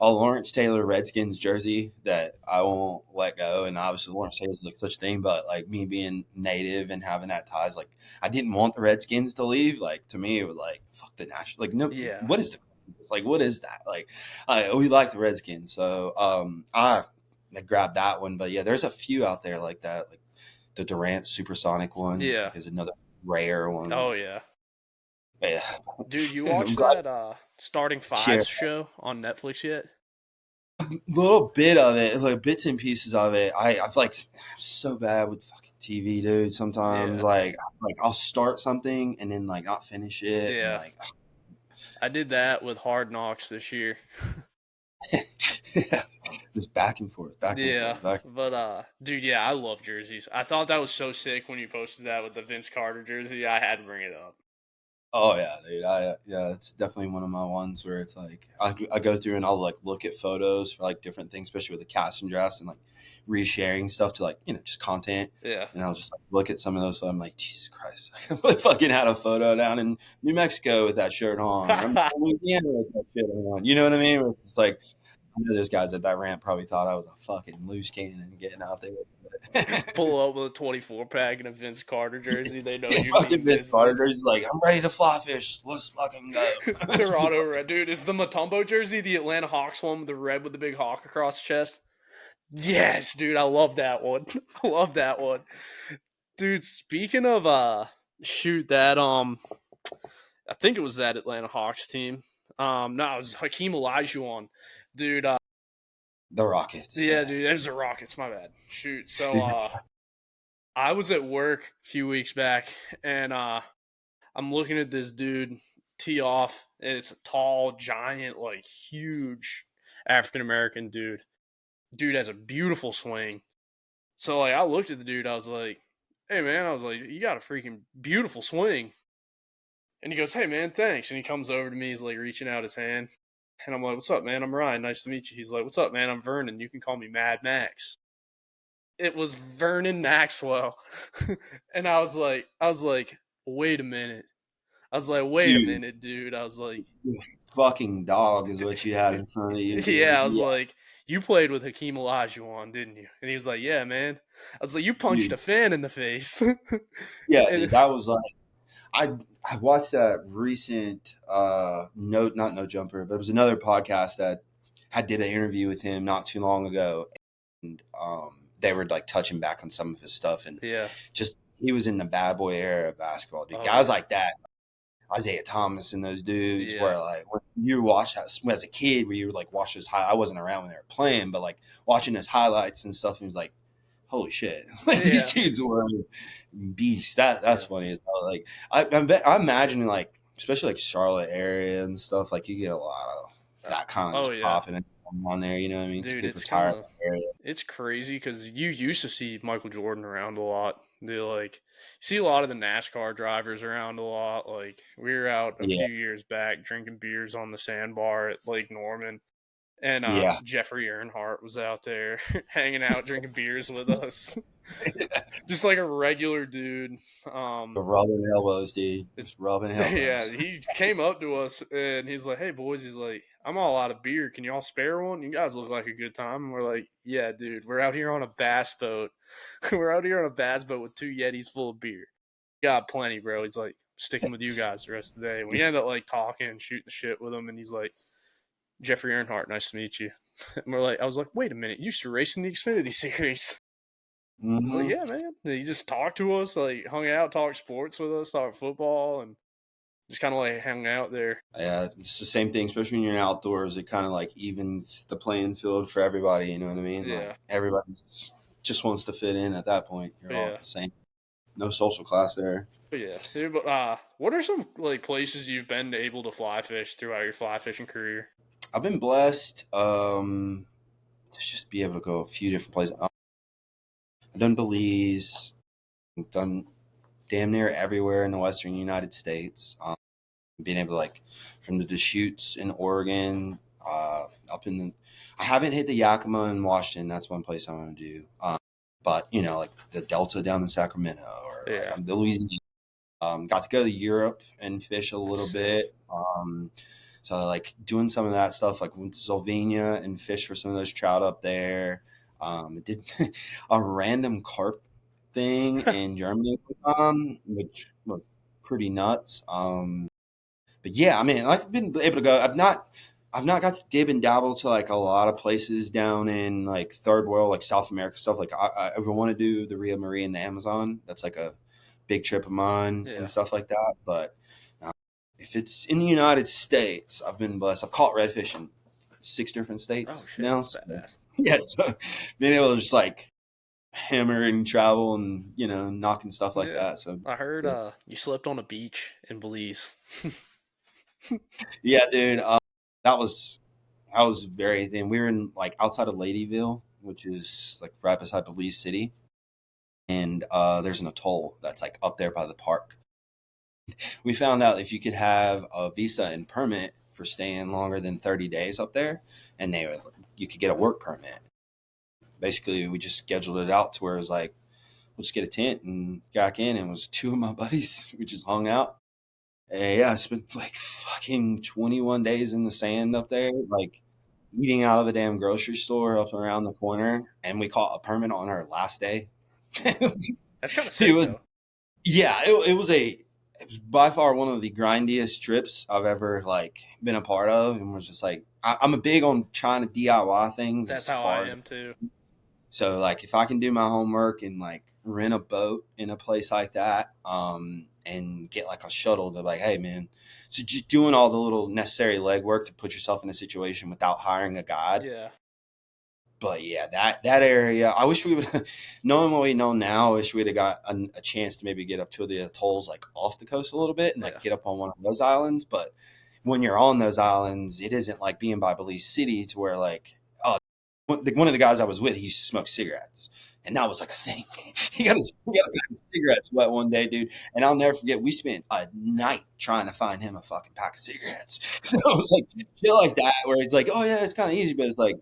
Speaker 2: a Lawrence Taylor Redskins jersey that I won't let go. And obviously Lawrence Taylor's like such a thing, but like me being native and having that ties, like I didn't want the Redskins to leave. Like to me, it was like fuck the national. Like no,
Speaker 1: Yeah,
Speaker 2: what is the like what is that? Like we like the Redskins, so I grabbed that one. But yeah, there's a few out there like that. Like the Durant Supersonic one
Speaker 1: yeah.
Speaker 2: like, is another rare one.
Speaker 1: Oh yeah,
Speaker 2: But yeah,
Speaker 1: dude. You
Speaker 2: I'm
Speaker 1: watched
Speaker 2: glad
Speaker 1: that Starting
Speaker 2: to share
Speaker 1: Fives show on Netflix yet?
Speaker 2: little bit of it, like bits and pieces of it. I've like I'm so bad with fucking TV, dude. Sometimes
Speaker 1: Yeah,
Speaker 2: like I'll start something and then like not finish it, and
Speaker 1: yeah.
Speaker 2: like
Speaker 1: I did that with Hard Knocks this year.
Speaker 2: just back and forth, back and
Speaker 1: Yeah,
Speaker 2: forth, back.
Speaker 1: but dude, yeah, I love jerseys. I thought that was so sick when you posted that with the Vince Carter jersey. I had to bring it up.
Speaker 2: Oh yeah, dude. Yeah, it's definitely one of my ones where it's like I go through and I'll like look at photos for like different things, especially with the casting drafts and like resharing stuff to like just content.
Speaker 1: Yeah.
Speaker 2: And I'll just like look at some of those. I'm like, Jesus Christ! I fucking had a photo down in New Mexico with that shirt on. Or I'm in Louisiana with that shit on. You know what I mean? It's like I know those guys at that ramp probably thought I was a fucking loose cannon getting out there.
Speaker 1: Pull up with a 24 pack and a Vince Carter jersey. They know you
Speaker 2: Fucking
Speaker 1: mean
Speaker 2: Vince Carter
Speaker 1: business.
Speaker 2: is like, I'm ready to fly fish. Let's fucking go.
Speaker 1: Toronto red, dude. Is the Mutombo jersey the Atlanta Hawks one with the red with the big hawk across the chest? Yes, dude. I love that one. I love that one, dude. Speaking of shoot that I think it was that Atlanta Hawks team. No, it was Hakeem Olajuwon, dude.
Speaker 2: The Rockets.
Speaker 1: Yeah, dude, there's the Rockets. My bad. Shoot. So, I was at work a few weeks back, and I'm looking at this dude tee off, and it's a tall, giant, like huge African American dude. Dude has a beautiful swing. So, like, I looked at the dude. I was like, "Hey, man," I was like, "You got a freaking beautiful swing." And he goes, "Hey, man, thanks." And he comes over to me. He's like reaching out his hand. And I'm like, "What's up, man? I'm Ryan. Nice to meet you." He's like, "What's up, man? I'm Vernon. You can call me Mad Max." It was Vernon Maxwell. And I was like, "Wait a minute." I was like, "Wait a
Speaker 2: Dude,
Speaker 1: minute, dude." I was like,
Speaker 2: you fucking dog is what you had in front of you, dude.
Speaker 1: "Yeah." I was
Speaker 2: Yeah,
Speaker 1: like, "You played with Hakeem Olajuwon, didn't you?" And he was like, "Yeah, man." I was like, "You punched
Speaker 2: dude.
Speaker 1: a fan in the face."
Speaker 2: Yeah,
Speaker 1: And
Speaker 2: dude. That was like I watched that recent no jumper, but it was another podcast that had did an interview with him not too long ago, and they were like touching back on some of his stuff and
Speaker 1: yeah.
Speaker 2: just he was in the bad boy era of basketball, dude.
Speaker 1: Oh
Speaker 2: Guys
Speaker 1: yeah.
Speaker 2: like that, Isaiah Thomas and those dudes,
Speaker 1: Yeah.
Speaker 2: where like when you watch that as a kid, where you were like watch those I wasn't around when they were playing, but like watching his highlights and stuff, and he was like, holy shit, like these
Speaker 1: Yeah.
Speaker 2: dudes were beasts. That's
Speaker 1: Yeah.
Speaker 2: funny as hell. Like I'm imagining like especially like Charlotte area and stuff, like you get a lot of that kind of
Speaker 1: Oh
Speaker 2: just
Speaker 1: yeah.
Speaker 2: popping on there. You know what I mean? It's a
Speaker 1: Dude,
Speaker 2: good
Speaker 1: it's kind
Speaker 2: retirement
Speaker 1: of
Speaker 2: area.
Speaker 1: it's crazy because you used to see Michael Jordan around a lot. They like see a lot of the NASCAR drivers around a lot. Like we were out a
Speaker 2: Yeah,
Speaker 1: few years back drinking beers on the sandbar at Lake Norman, and
Speaker 2: yeah.
Speaker 1: Jeffrey Earnhardt was out there hanging out drinking beers with us, just like a regular dude.
Speaker 2: The rubbing elbows, dude. Just rubbing
Speaker 1: Yeah,
Speaker 2: elbows.
Speaker 1: he came up to us and he's like, "Hey boys," he's like, "I'm all out of beer. Can y'all spare one? You guys look like a good time." And we're like, "Yeah, dude, we're out here on a bass boat. We're out here on a bass boat with 2 Yetis full of beer. Got plenty, bro." He's like, "Sticking with you guys the rest of the day." And we end up like talking and shooting the shit with him, and he's like, "Jeffrey Earnhardt, nice to meet you." And I was like, "Wait a minute, you used to race in the Xfinity Series." He's like,
Speaker 2: Hmm.
Speaker 1: "Yeah, man." And he just talked to us, like hung out, talked sports with us, talked football, and just kind of like hung out there.
Speaker 2: Yeah, it's the same thing, especially when you're outdoors. It kind of like evens the playing field for everybody. You know what I mean?
Speaker 1: Yeah,
Speaker 2: Like everybody's just wants to fit in at that point. You're all
Speaker 1: yeah,
Speaker 2: the same. No social class there.
Speaker 1: yeah. But what are some like places you've been able to fly fish throughout your fly fishing career?
Speaker 2: I've been blessed to just be able to go a few different places. I've done Belize. I've done damn near everywhere in the Western United States. Being able to like from the Deschutes in Oregon, up in the. I haven't hit the Yakima in Washington. That's one place I want to do. but like the Delta down in Sacramento, or like
Speaker 1: Yeah.
Speaker 2: I'm the Louisiana. Got to go to Europe and fish a
Speaker 1: That's
Speaker 2: little
Speaker 1: sick.
Speaker 2: bit. So like doing some of that stuff, like went to Slovenia and fished for some of those trout up there. Did a random carp thing in Germany, which was pretty nuts. But yeah, I mean, like, I've been able to go. I've not got to dib and dabble to like a lot of places down in like third world, like South America stuff. Like I want to do the Rio Maria and the Amazon. That's like a big trip of mine and
Speaker 1: Yeah.
Speaker 2: stuff like that. But if it's in the United States, I've been blessed. I've caught redfish in 6 different
Speaker 1: Oh,
Speaker 2: states
Speaker 1: shit.
Speaker 2: now.
Speaker 1: That's
Speaker 2: So,
Speaker 1: badass.
Speaker 2: yeah, so being able to just like hammer and travel and knocking stuff like
Speaker 1: Yeah.
Speaker 2: that. So
Speaker 1: I heard you slept on a beach in Belize.
Speaker 2: yeah, dude, that was very thin. We were in like outside of Ladyville, which is like right beside Belize City, and there's an atoll that's like up there by the park. We found out if you could have a visa and permit for staying longer than 30 days up there, and you could get a work permit. Basically, we just scheduled it out to where it was like, we'll just get a tent and get back in. And it was two of my buddies. We just hung out. And yeah, I spent like fucking 21 days in the sand up there, like eating out of a damn grocery store up around the corner. And we caught a permit on our last day.
Speaker 1: That's kind of
Speaker 2: it
Speaker 1: sick,
Speaker 2: was,
Speaker 1: though.
Speaker 2: yeah, it was by far one of the grindiest trips I've ever like been a part of, and was just like I'm a big on trying to DIY things
Speaker 1: That's
Speaker 2: as
Speaker 1: how I
Speaker 2: far as
Speaker 1: am, too.
Speaker 2: so like if I can do my homework and like rent a boat in a place like that, and get like a shuttle to like, hey man, so just doing all the little necessary legwork to put yourself in a situation without hiring a guide.
Speaker 1: Yeah.
Speaker 2: But yeah, that area, I wish we would, knowing what we know now, I wish we'd have got a chance to maybe get up to the atolls like off the coast a little bit and like
Speaker 1: Yeah.
Speaker 2: get up on one of those islands. But when you're on those islands, it isn't like being by Belize City to where like, one of the guys I was with, he used to smoke cigarettes. And that was like a thing. He got a pack of cigarettes wet one day, dude. And I'll never forget, we spent a night trying to find him a fucking pack of cigarettes. So it was like shit like that, where it's like, oh yeah, it's kind of easy, but it's like,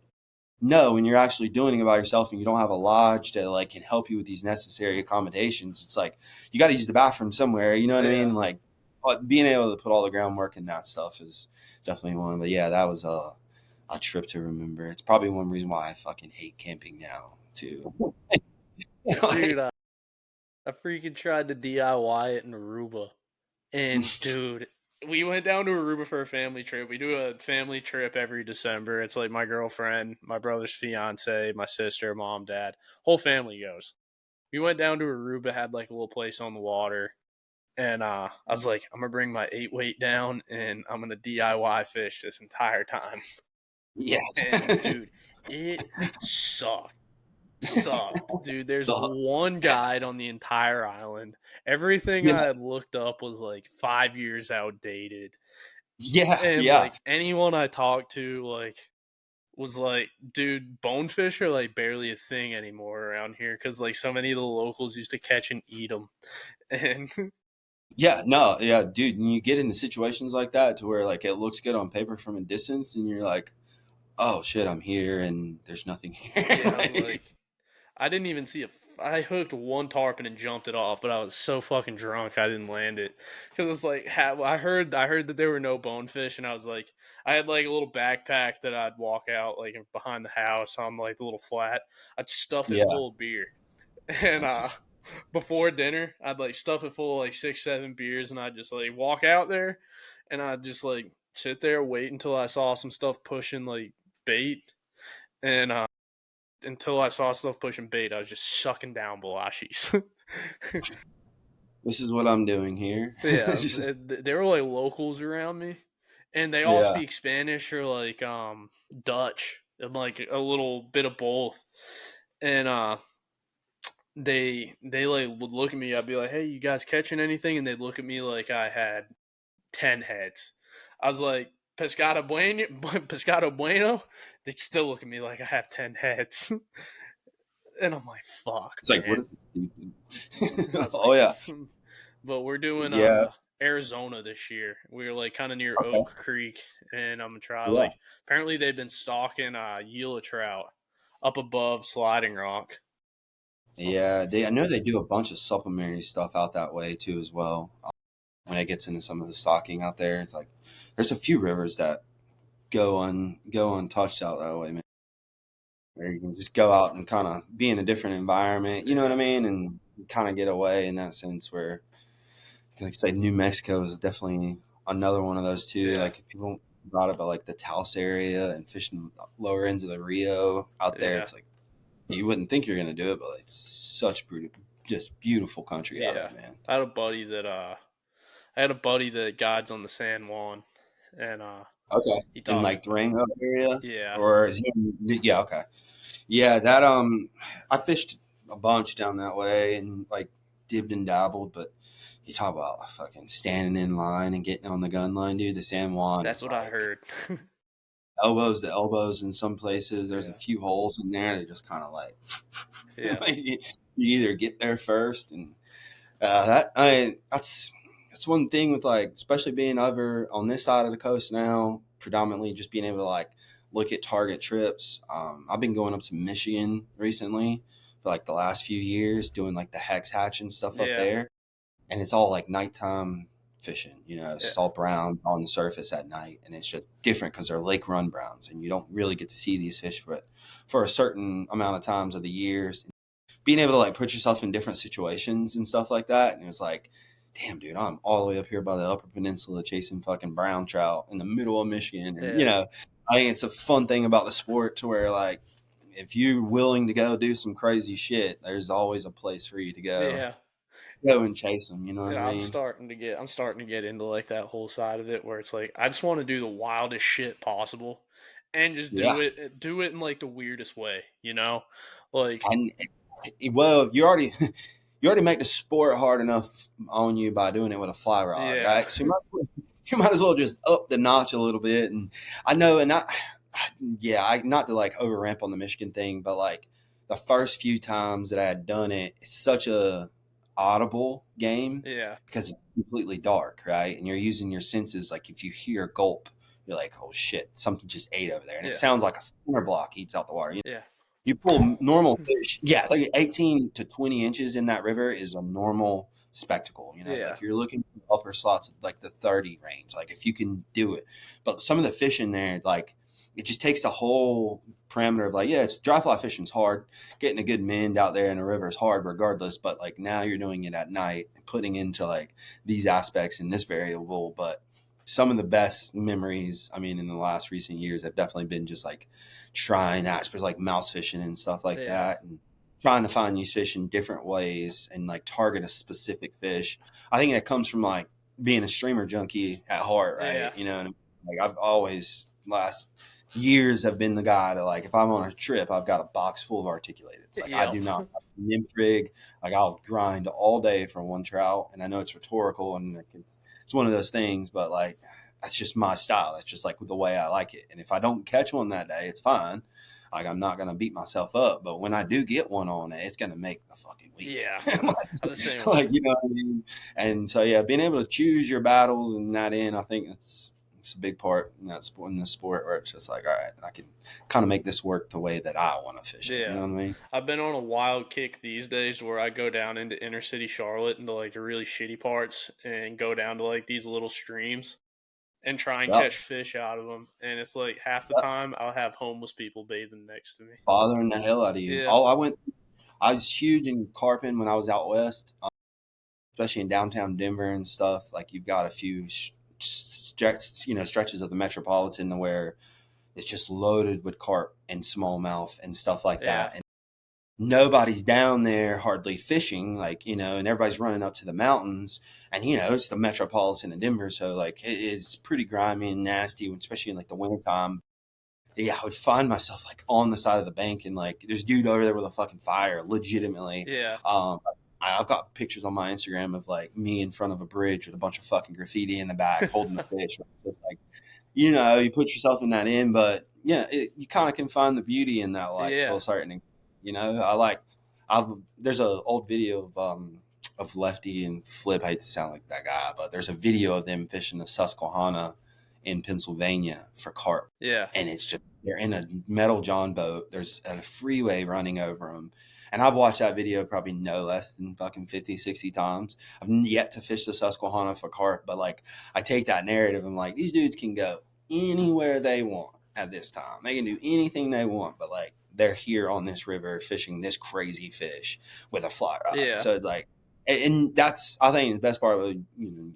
Speaker 2: no, when you're actually doing it by yourself and you don't have a lodge that like can help you with these necessary accommodations, it's like you got to use the bathroom somewhere. You know what I
Speaker 1: Yeah.
Speaker 2: mean? Like, being able to put all the groundwork in that stuff is definitely one. But yeah, that was a trip to remember. It's probably one reason why I fucking hate camping now too.
Speaker 1: Dude,
Speaker 2: Like,
Speaker 1: I freaking tried to DIY it in Aruba. And dude, we went down to Aruba for a family trip. We do a family trip every December. It's like my girlfriend, my brother's fiance, my sister, mom, dad, whole family goes. We went down to Aruba, had like a little place on the water, and I was like, I'm gonna bring my 8 weight down, and I'm gonna DIY fish this entire time.
Speaker 2: yeah,
Speaker 1: And dude, it sucked, dude. There's
Speaker 2: so,
Speaker 1: one guide on the entire island. Everything
Speaker 2: yeah,
Speaker 1: I had looked up was like 5 years outdated.
Speaker 2: yeah,
Speaker 1: And
Speaker 2: yeah,
Speaker 1: like anyone I talked to, like, was like, dude, bonefish are like barely a thing anymore around here because like so many of the locals used to catch and eat them. And
Speaker 2: yeah. No, yeah, dude. And you get into situations like that to where like it looks good on paper from a distance, and you're like, oh shit, I'm here, and there's nothing here.
Speaker 1: yeah, I'm like,
Speaker 2: Like,
Speaker 1: I didn't even see a. I hooked one tarpon and jumped it off, but I was so fucking drunk I didn't land it because it's like I heard that there were no bonefish, and I was like, I had like a little backpack that I'd walk out like behind the house on like the little flat. I'd stuff it
Speaker 2: yeah,
Speaker 1: full of beer, and
Speaker 2: that's just
Speaker 1: before dinner I'd like stuff it full of like 6 7 beers, and I'd just like walk out there, and I'd just like sit there wait until I saw some stuff pushing like bait, and until I saw stuff pushing bait, I was just sucking down Belashis.
Speaker 2: this is what I'm doing here.
Speaker 1: Yeah,
Speaker 2: Just
Speaker 1: there were like locals around me, and they all
Speaker 2: yeah,
Speaker 1: speak Spanish or like Dutch and like a little bit of both. And they like would look at me. I'd be like, "Hey, you guys catching anything?" And they'd look at me like I had 10 heads. I was like, "Pescado bueno, pescado bueno." They'd still look at me like I have 10 heads. And I'm like, fuck,
Speaker 2: it's like what
Speaker 1: man.
Speaker 2: is this
Speaker 1: I
Speaker 2: dude?
Speaker 1: was
Speaker 2: Oh
Speaker 1: like,
Speaker 2: yeah,
Speaker 1: but we're doing
Speaker 2: yeah,
Speaker 1: Arizona this year. We're like kind of near
Speaker 2: okay,
Speaker 1: Oak Creek, and I'm gonna try
Speaker 2: yeah.
Speaker 1: like apparently they've been stalking Gila trout up above Sliding Rock.
Speaker 2: Yeah, I know they do a bunch of supplementary stuff out that way too as well. When it gets into some of the stocking out there, it's like there's a few rivers that go untouched out that way, man. Where you can just go out and kind of be in a different environment, you know what I
Speaker 1: Yeah,
Speaker 2: mean, and kind of get away in that sense. Where, like I say, New Mexico is definitely another one of those too.
Speaker 1: yeah,
Speaker 2: Like if people brought about like the Taos area and fishing lower ends of the Rio out there,
Speaker 1: yeah,
Speaker 2: it's like you wouldn't think you're gonna do it, but like such just beautiful country out
Speaker 1: yeah.
Speaker 2: there, man.
Speaker 1: I had a buddy that guides on the San Juan, and
Speaker 2: Okay,
Speaker 1: he
Speaker 2: in
Speaker 1: taught me.
Speaker 2: like Durango area,
Speaker 1: Yeah,
Speaker 2: or is he? Yeah, okay, yeah. That I fished a bunch down that way and like dibbed and dabbled, but you talk about fucking standing in line and getting on the gun line, dude. The San Juan
Speaker 1: that's
Speaker 2: is
Speaker 1: what I
Speaker 2: like
Speaker 1: heard.
Speaker 2: elbows to elbows in some places. There's a
Speaker 1: Yeah,
Speaker 2: few holes in there that just kind of like,
Speaker 1: yeah,
Speaker 2: like you either get there first and that's one thing with like, especially being over on this side of the coast now, predominantly just being able to like look at target trips. I've been going up to Michigan recently for like the last few years, doing like the hex hatch and stuff up
Speaker 1: yeah,
Speaker 2: there, and it's all like nighttime fishing.
Speaker 1: yeah,
Speaker 2: Salt browns on the surface at night, and it's just different because they're lake run browns, and you don't really get to see these fish for a certain amount of times of the years. Being able to like put yourself in different situations and stuff like that. And it was like, damn, dude, I'm all the way up here by the Upper Peninsula chasing fucking brown trout in the middle of Michigan. And,
Speaker 1: yeah,
Speaker 2: I think it's a fun thing about the sport to where like, if you're willing to go do some crazy shit, there's always a place for you to
Speaker 1: yeah.
Speaker 2: go and chase them. You know what I
Speaker 1: Yeah,
Speaker 2: mean?
Speaker 1: I'm starting to get into like that whole side of it where it's like I just want to do the wildest shit possible and just
Speaker 2: Yeah.
Speaker 1: do it in like the weirdest way, you know? Like
Speaker 2: And well, you already make the sport hard enough on you by doing it with a fly rod,
Speaker 1: yeah.
Speaker 2: right? So you might as well just up the notch a little bit. And I know, and yeah, not to like over ramp on the Michigan thing, but like the first few times that I had done it, it's such a audible game
Speaker 1: Yeah.
Speaker 2: because it's completely dark, right? And you're using your senses. Like if you hear a gulp, you're like, oh shit, something just ate over there, and it
Speaker 1: Yeah.
Speaker 2: sounds like a splinter block eats out the water.
Speaker 1: Yeah.
Speaker 2: You pull normal fish, yeah, like 18 to 20 inches in that river is a normal spectacle.
Speaker 1: Yeah.
Speaker 2: Like you're looking for the upper slots of like the 30 range, like if you can do it. But some of the fish in there, like it just takes the whole parameter of like, yeah, it's dry fly fishing's hard. Getting a good mend out there in the river is hard regardless. But like now you're doing it at night and putting into like these aspects in this variable. But some of the best memories, I mean, in the last recent years have definitely been just like trying aspects like mouse fishing and stuff like
Speaker 1: Yeah.
Speaker 2: that, and trying to find these fish in different ways and like target a specific fish. I think that comes from like being a streamer junkie at heart, right?
Speaker 1: Yeah.
Speaker 2: And like I've always last years have been the guy that like if I'm on a trip, I've got a box full of articulated. Like I
Speaker 1: Yep.
Speaker 2: do not have a nymph rig. Like I'll grind all day for one trout, and I know it's rhetorical and like it's one of those things, but like that's just my style. That's just like the way I like it. And if I don't catch one that day, it's fine. Like I'm not gonna beat myself up. But when I do get one on it, it's gonna make the fucking week.
Speaker 1: Yeah. I'm the same way.
Speaker 2: Like you know what I mean? And so yeah, being able to choose your battles and that in, I think it's a big part in that sport, in the sport where it's just like, all right, I can kind of make this work the way that I want to fish it. You
Speaker 1: Yeah.
Speaker 2: know what I mean?
Speaker 1: I've been on a wild kick these days where I go down into inner city Charlotte into like the really shitty parts and go down to like these little streams and try and
Speaker 2: Yep.
Speaker 1: catch fish out of them. And it's like half the
Speaker 2: Yep.
Speaker 1: time I'll have homeless people bathing next to me.
Speaker 2: Bothering the hell out of you.
Speaker 1: Yeah.
Speaker 2: Oh, I was huge in carping when I was out west. Especially in downtown Denver and stuff. Like you've got a few stretches of the metropolitan where it's just loaded with carp and smallmouth and stuff like
Speaker 1: Yeah.
Speaker 2: that. And nobody's down there hardly fishing, like, and everybody's running up to the mountains. And, it's the metropolitan of Denver. So, like, it's pretty grimy and nasty, especially in like the wintertime. Yeah, I would find myself like on the side of the bank and like there's dude over there with a fucking fire, legitimately.
Speaker 1: Yeah.
Speaker 2: I've got pictures on my Instagram of like me in front of a bridge with a bunch of fucking graffiti in the back holding the fish. Just like, you put yourself in that in, but yeah, you kind of can find the beauty in that, like to
Speaker 1: Yeah.
Speaker 2: a certain, I like, there's a old video of Lefty and Flip. I hate to sound like that guy, but there's a video of them fishing the Susquehanna in Pennsylvania for carp,
Speaker 1: Yeah.
Speaker 2: and it's just they're in a metal John boat. There's a freeway running over them, And I've watched that video probably no less than fucking 50, 60 times. I've yet to fish the Susquehanna for carp, but like I take that narrative and like these dudes can go anywhere they want at this time. They can do anything they want, but like they're here on this river fishing this crazy fish with a fly rod.
Speaker 1: Yeah.
Speaker 2: So it's like, and that's I think the best part of the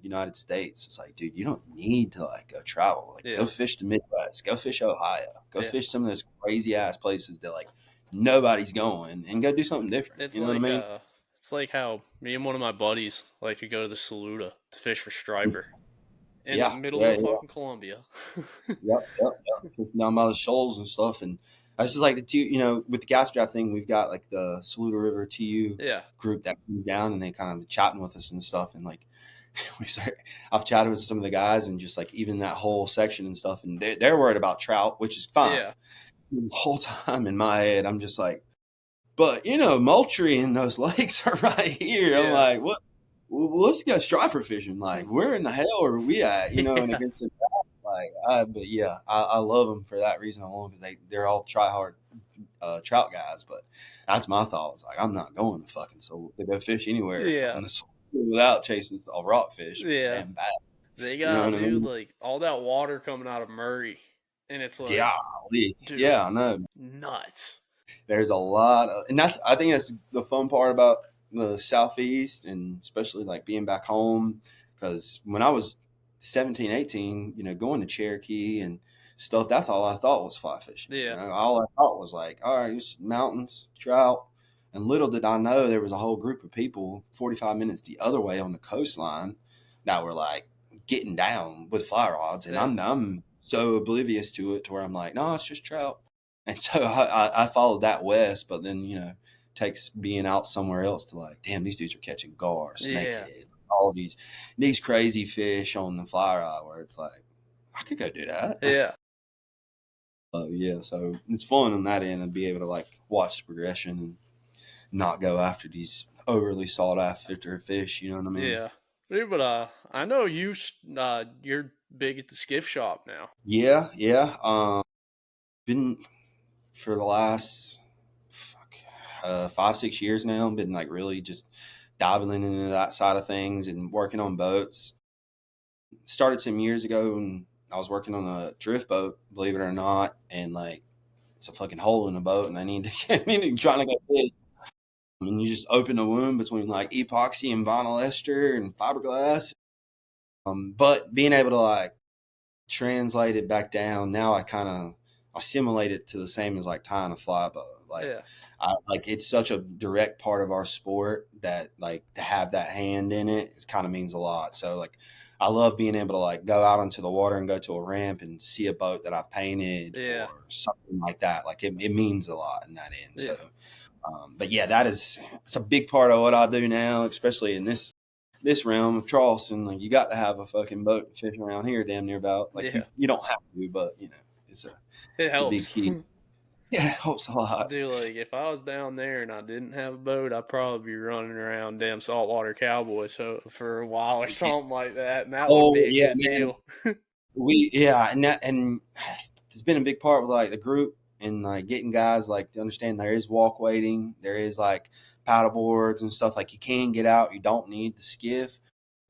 Speaker 2: United States. It's like, dude, you don't need to like go travel. Like
Speaker 1: Yeah.
Speaker 2: go fish the Midwest, go fish Ohio, go
Speaker 1: Yeah.
Speaker 2: fish some of those crazy ass places that like nobody's going, and go do something different.
Speaker 1: It's
Speaker 2: You know
Speaker 1: like
Speaker 2: what I mean?
Speaker 1: it's like how me and one of my buddies like to go to the Saluda to fish for striper in the
Speaker 2: Yeah,
Speaker 1: middle
Speaker 2: yeah,
Speaker 1: of
Speaker 2: yeah.
Speaker 1: fucking Columbia.
Speaker 2: Yep. Fishing down by the shoals and stuff, and I just like the two. With the gas draft thing, we've got like the Saluda River TU
Speaker 1: Yeah.
Speaker 2: group that comes down, and they kind of chatting with us and stuff, and like I've chatted with some of the guys, and just like even that whole section and stuff, and they're worried about trout, which is fine.
Speaker 1: Yeah.
Speaker 2: The whole time in my head, I'm just like, but Moultrie and those lakes are right here. I'm
Speaker 1: Yeah.
Speaker 2: like, what? Let's go striper fishing. Like, where in the hell are we at? And
Speaker 1: Yeah.
Speaker 2: against the like, but yeah, I love them for that reason alone, because they're all try hard trout guys. But that's my thought. It's like, I'm not going to fucking to go fish anywhere
Speaker 1: Yeah.
Speaker 2: on the Saluda without chasing a rockfish.
Speaker 1: Yeah.
Speaker 2: Damn bad.
Speaker 1: They
Speaker 2: You know
Speaker 1: got
Speaker 2: what I mean?
Speaker 1: like all that water coming out of Murray, and it's like,
Speaker 2: Golly.
Speaker 1: dude,
Speaker 2: Yeah, I know.
Speaker 1: nuts.
Speaker 2: There's a lot of, and I think that's the fun part about the Southeast, and especially like being back home, because when I was 17, 18, going to Cherokee and stuff, that's all I thought was fly fishing.
Speaker 1: Yeah.
Speaker 2: All I thought was like, all right, it's mountains, trout. And little did I know there was a whole group of people 45 minutes the other way on the coastline that were like getting down with fly rods. And
Speaker 1: Yeah.
Speaker 2: I'm so oblivious to it to where I'm like, no, it's just trout. And so I followed that west, but then, takes being out somewhere else to like, damn, these dudes are catching gar, snakehead, all these crazy fish on the fly rod, where it's like, I could go do that.
Speaker 1: Yeah.
Speaker 2: Yeah, so it's fun on that end, and be able to like watch the progression and not go after these overly sought after fish. You know what I mean?
Speaker 1: Yeah. Dude, but I know you're big at the skiff shop now.
Speaker 2: Yeah. Been for the last 5-6 years now. Been like really just dabbling into that side of things and working on boats. Started some years ago, and I was working on a drift boat, believe it or not, and like it's a fucking hole in the boat, and I need to trying to go fish. I mean, you just open the wound between like epoxy and vinyl ester and fiberglass. But being able to like translate it back down, now I kind of assimilate it to the same as like tying a fly boat. Like, like it's such a direct part of our sport that like to have that hand in it kind of means a lot. So like I love being able to like go out onto the water and go to a ramp and see a boat that I've painted or something like that. Like it means a lot in that end. So, but yeah, it's a big part of what I do now, especially in this realm of Charleston. Like you got to have a fucking boat fishing around here damn near about. Like you don't have to, but it's
Speaker 1: helps.
Speaker 2: A big key. Yeah, it helps a lot.
Speaker 1: Dude, like if I was down there and I didn't have a boat, I'd probably be running around damn saltwater cowboys for a while or something like that, and that would be a good deal.
Speaker 2: And it's been a big part of like the group and like getting guys like to understand there is walk waiting, there is like paddle boards and stuff. Like you can get out, you don't need the skiff,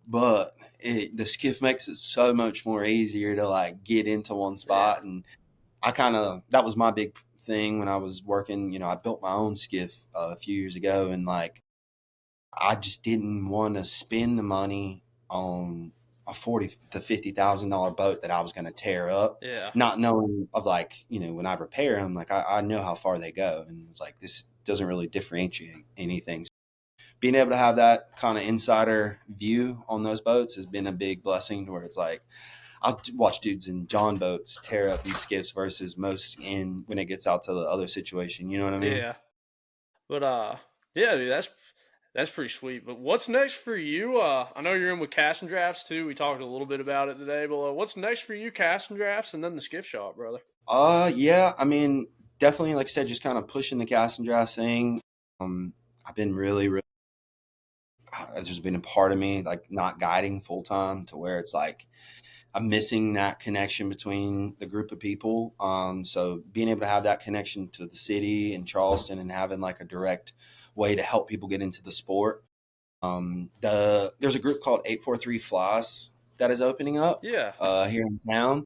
Speaker 2: but the skiff makes it so much more easier to like get into one spot. And that was my big thing when I was working. I built my own skiff a few years ago, and like I just didn't want to spend the money on a $40,000 to $50,000 boat that I was going to tear up. Not knowing of like when I repair them, like I know how far they go, and it's like this doesn't really differentiate anything. Being able to have that kind of insider view on those boats has been a big blessing, to where it's like I'll watch dudes in John boats tear up these skiffs versus most when it gets out to the other situation. You know what I mean?
Speaker 1: Yeah. But yeah, dude, that's pretty sweet. But what's next for you? I know you're in with casting drafts too. We talked a little bit about it today, but what's next for you, casting drafts and then the skiff shop, brother?
Speaker 2: Yeah. I mean, definitely, like I said, just kind of pushing the casting drafts thing. I've been really, really. It's just been a part of me, like not guiding full time, to where it's like I'm missing that connection between the group of people. So being able to have that connection to the city and Charleston and having like a direct way to help people get into the sport. There's a group called 843 Flies that is opening up
Speaker 1: Yeah.
Speaker 2: here in town.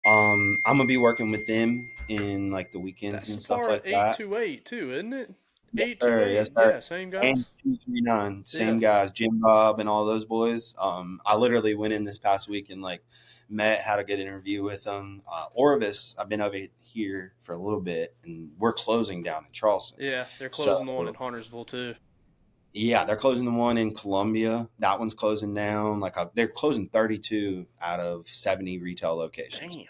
Speaker 2: I'm gonna be working with them in like the weekends
Speaker 1: That's
Speaker 2: and
Speaker 1: the
Speaker 2: stuff
Speaker 1: part of
Speaker 2: like that.
Speaker 1: 828 too, isn't it?
Speaker 2: Yes, sir.
Speaker 1: 828.
Speaker 2: Yes, sir.
Speaker 1: Yeah, same
Speaker 2: And
Speaker 1: guys.
Speaker 2: 239,
Speaker 1: Yeah.
Speaker 2: same guys, Jim Bob and all those boys. I literally went in this past week and like met, had a good interview with them. Orvis, I've been over here for a little bit, and we're closing down in Charleston.
Speaker 1: Yeah, they're closing the one in
Speaker 2: So
Speaker 1: Huntersville too.
Speaker 2: yeah, they're closing the one in Columbia. That one's closing down. They're closing 32 out of 70 retail locations.
Speaker 1: Damn.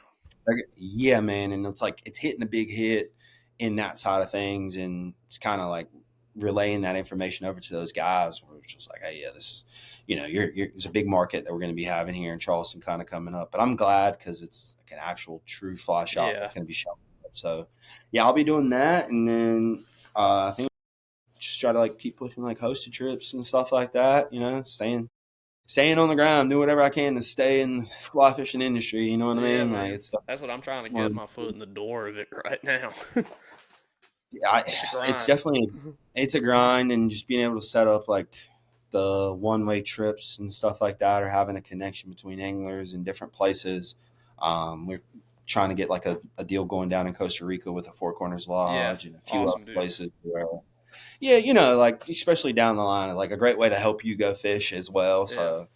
Speaker 2: Yeah, man, and it's like it's hitting a big hit in that side of things, and it's kind of like relaying that information over to those guys. Where it's just like, hey, yeah, this, it's a big market that we're going to be having here in Charleston, kind of coming up. But I'm glad because it's like an actual true fly shop
Speaker 1: Yeah.
Speaker 2: that's going to be showing up. So yeah, I'll be doing that, and then I think just try to like keep pushing like hosted trips and stuff like that. Staying on the ground, do whatever I can to stay in the fly fishing industry. You know what I
Speaker 1: Yeah,
Speaker 2: mean? Like
Speaker 1: man.
Speaker 2: it's stuff.
Speaker 1: That's what I'm trying to get my foot in the door of it right now. It's a
Speaker 2: It's
Speaker 1: grind.
Speaker 2: definitely it's a grind, and just being able to set up like the one-way trips and stuff like that, or having a connection between anglers in different places. We're trying to get like a deal going down in Costa Rica with a Four Corners
Speaker 1: Yeah.
Speaker 2: Lodge and a few other
Speaker 1: Awesome, dude.
Speaker 2: places where, yeah, like especially down the line, like a great way to help you go fish as well.
Speaker 1: Yeah.
Speaker 2: So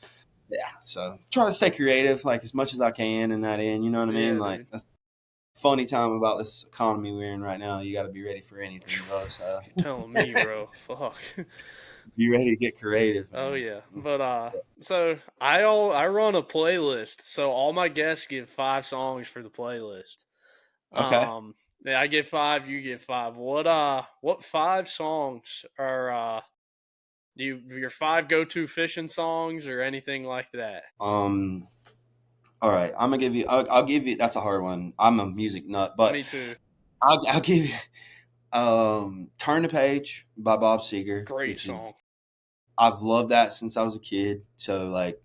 Speaker 2: yeah, so trying to stay creative like as much as I can in that end. You know what I mean?
Speaker 1: Yeah,
Speaker 2: Like
Speaker 1: dude.
Speaker 2: that's funny time about this economy we're in right now. You got to be ready for anything, bro. So
Speaker 1: You're telling me, bro. Fuck.
Speaker 2: be ready to get creative,
Speaker 1: Oh
Speaker 2: man.
Speaker 1: yeah. But so I run a playlist. So all my guests give 5 songs for the playlist.
Speaker 2: Okay.
Speaker 1: Yeah, I get 5, you get 5. What 5 songs are your 5 go-to fishing songs or anything like that?
Speaker 2: Um. All right. I'm gonna give you. I'll give you. That's a hard one. I'm a music nut, but
Speaker 1: Me too.
Speaker 2: I'll give you. Turn the Page by Bob Seger,
Speaker 1: Great
Speaker 2: which is
Speaker 1: song.
Speaker 2: I've loved that since I was a kid. So like,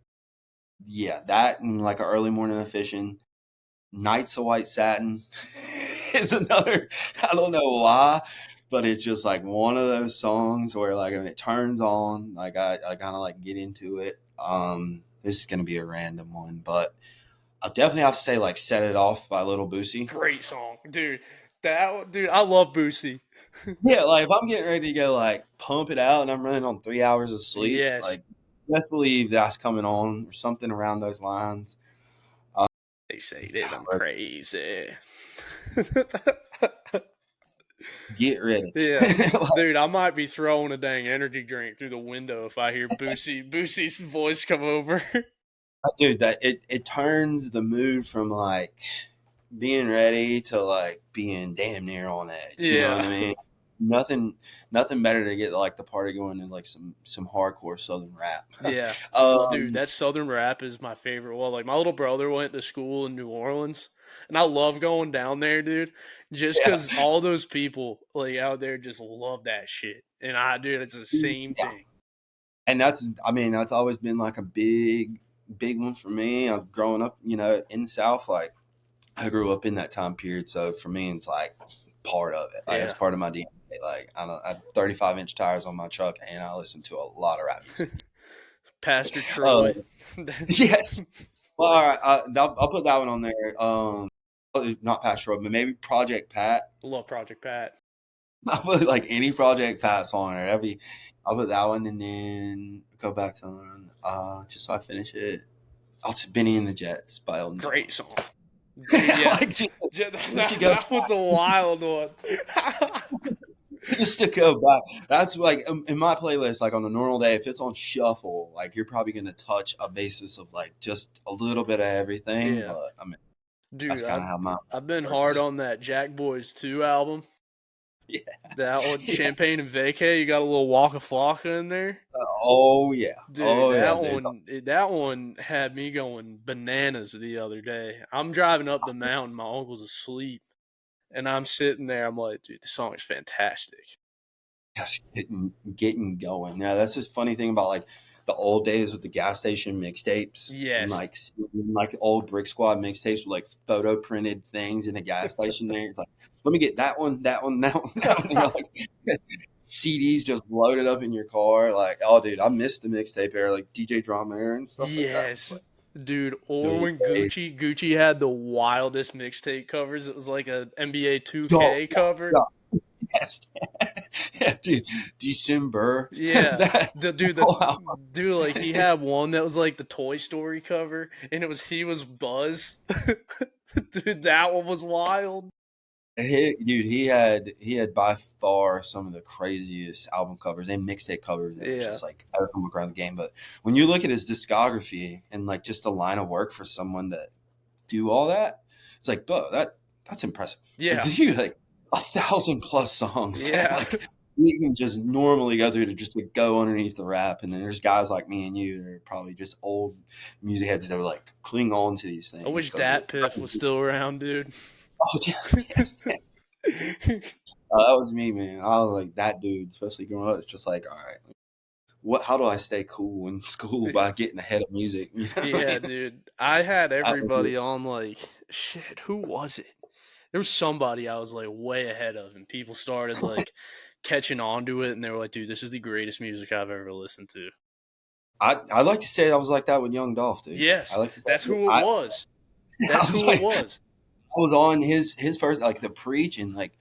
Speaker 2: yeah, that and like an early morning of fishing. Nights of White Satin is another. I don't know why, but it's just like one of those songs where like when it turns on, like I kind of like get into it. This is gonna be a random one, but I'll definitely have to say like "Set It Off" by Little Boosie.
Speaker 1: Great song, dude. I love Boosie.
Speaker 2: Yeah, like if I'm getting ready to go like pump it out and I'm running on 3 hours of sleep,
Speaker 1: Yes,
Speaker 2: like best believe that's coming on or something around those lines. Uh,
Speaker 1: they say that I'm
Speaker 2: but
Speaker 1: crazy.
Speaker 2: get ready.
Speaker 1: Yeah, dude, I might be throwing a dang energy drink through the window if I hear Boosie's voice come over.
Speaker 2: Dude, that it turns the mood from like being ready to like being damn near on edge. You know what
Speaker 1: Yeah,
Speaker 2: I mean? Nothing, nothing better to get like the party going than like some hardcore Southern rap.
Speaker 1: yeah. Well, dude,
Speaker 2: um,
Speaker 1: that Southern rap is my favorite. Well, like my little brother went to school in New Orleans, and I love going down there, dude, just
Speaker 2: yeah,
Speaker 1: because all those people like out there just love that shit. And dude, it's the same
Speaker 2: yeah,
Speaker 1: thing.
Speaker 2: and I mean, that's always been like a big one for me. I've growing up, in the South, like I grew up in that time period, so for me, it's like part of it. Like it's
Speaker 1: Yeah,
Speaker 2: part of my DNA. Like I have 35-inch tires on my truck, and I listen to a lot of rap music.
Speaker 1: Pastor
Speaker 2: Uh,
Speaker 1: Troy.
Speaker 2: yes. Well, all right. I'll put that one on there. Not Pat Shrub, but maybe Project Pat.
Speaker 1: Love Project Pat.
Speaker 2: I'll put like any Project Pat song there. I'll put that one and then go back to one. Just so I finish it. I'll to Benny and the Jets by Elton John.
Speaker 1: Great song. Dude, yeah.
Speaker 2: Like just to go
Speaker 1: That was a wild one.
Speaker 2: just to go back. That's like in my playlist, like on a normal day, if it's on shuffle, like you're probably gonna touch a basis of like just a little bit of everything.
Speaker 1: Yeah.
Speaker 2: But I mean, that's
Speaker 1: Dude,
Speaker 2: kind of how mine
Speaker 1: I've been hard
Speaker 2: works.
Speaker 1: on that Jack Boys 2 album.
Speaker 2: Yeah.
Speaker 1: That one,
Speaker 2: Yeah.
Speaker 1: Champagne and Vacay, you got a little Waka Flocka in there.
Speaker 2: Oh yeah.
Speaker 1: Dude,
Speaker 2: Oh yeah, dude.
Speaker 1: that one had me going bananas the other day. I'm driving up the mountain, my uncle's asleep, and I'm sitting there, I'm like, dude, the song is fantastic.
Speaker 2: Yes, getting going. Yeah, that's just funny thing about like the old days with the gas station mixtapes and
Speaker 1: Yes.
Speaker 2: like old Brick Squad mixtapes with like photo printed things in the gas station there. It's like, let me get that one, that one, that one, that one. And you're like, CDs just loaded up in your car. Like, oh, dude, I miss the mixtape era, like DJ Drama era and stuff like that.
Speaker 1: Yes. Dude, or
Speaker 2: Those
Speaker 1: when
Speaker 2: days.
Speaker 1: Gucci had the wildest mixtape covers. It was like a NBA
Speaker 2: Yo,
Speaker 1: 2K cover.
Speaker 2: yeah, yes. Yeah, dude, December.
Speaker 1: Yeah.
Speaker 2: That,
Speaker 1: The dude
Speaker 2: oh, wow.
Speaker 1: dude, like he had one that was like the Toy Story cover and he was Buzz. Dude, that one was wild.
Speaker 2: He had by far some of the craziest album covers and mixtape covers that
Speaker 1: Yeah.
Speaker 2: just like ever come around the game. But when you look at his discography and like just a line of work for someone to do all that, it's like, bro, that's impressive.
Speaker 1: Yeah.
Speaker 2: Dude, like 1,000+ songs.
Speaker 1: Yeah.
Speaker 2: Like we can just normally go through to just to go underneath the rap, and then there's guys like me and you that are probably just old music heads that are like cling on to these things.
Speaker 1: I wish Dat Piff was still around, dude.
Speaker 2: Oh yeah, yes. That was me, man. I was like that dude, especially growing up. It's just like, all right, how do I stay cool in school by getting ahead of music? You know
Speaker 1: Yeah,
Speaker 2: I mean?
Speaker 1: dude. I had everybody on like shit. Who was it? There was somebody I was like way ahead of, and people started like catching on to it, and they were like, "Dude, this is the greatest music I've ever listened to."
Speaker 2: I like to say I was like that with Young Dolph, dude.
Speaker 1: Yes,
Speaker 2: I like to say
Speaker 1: that's who it was. That's who it was.
Speaker 2: I was on his first, like the Preach and like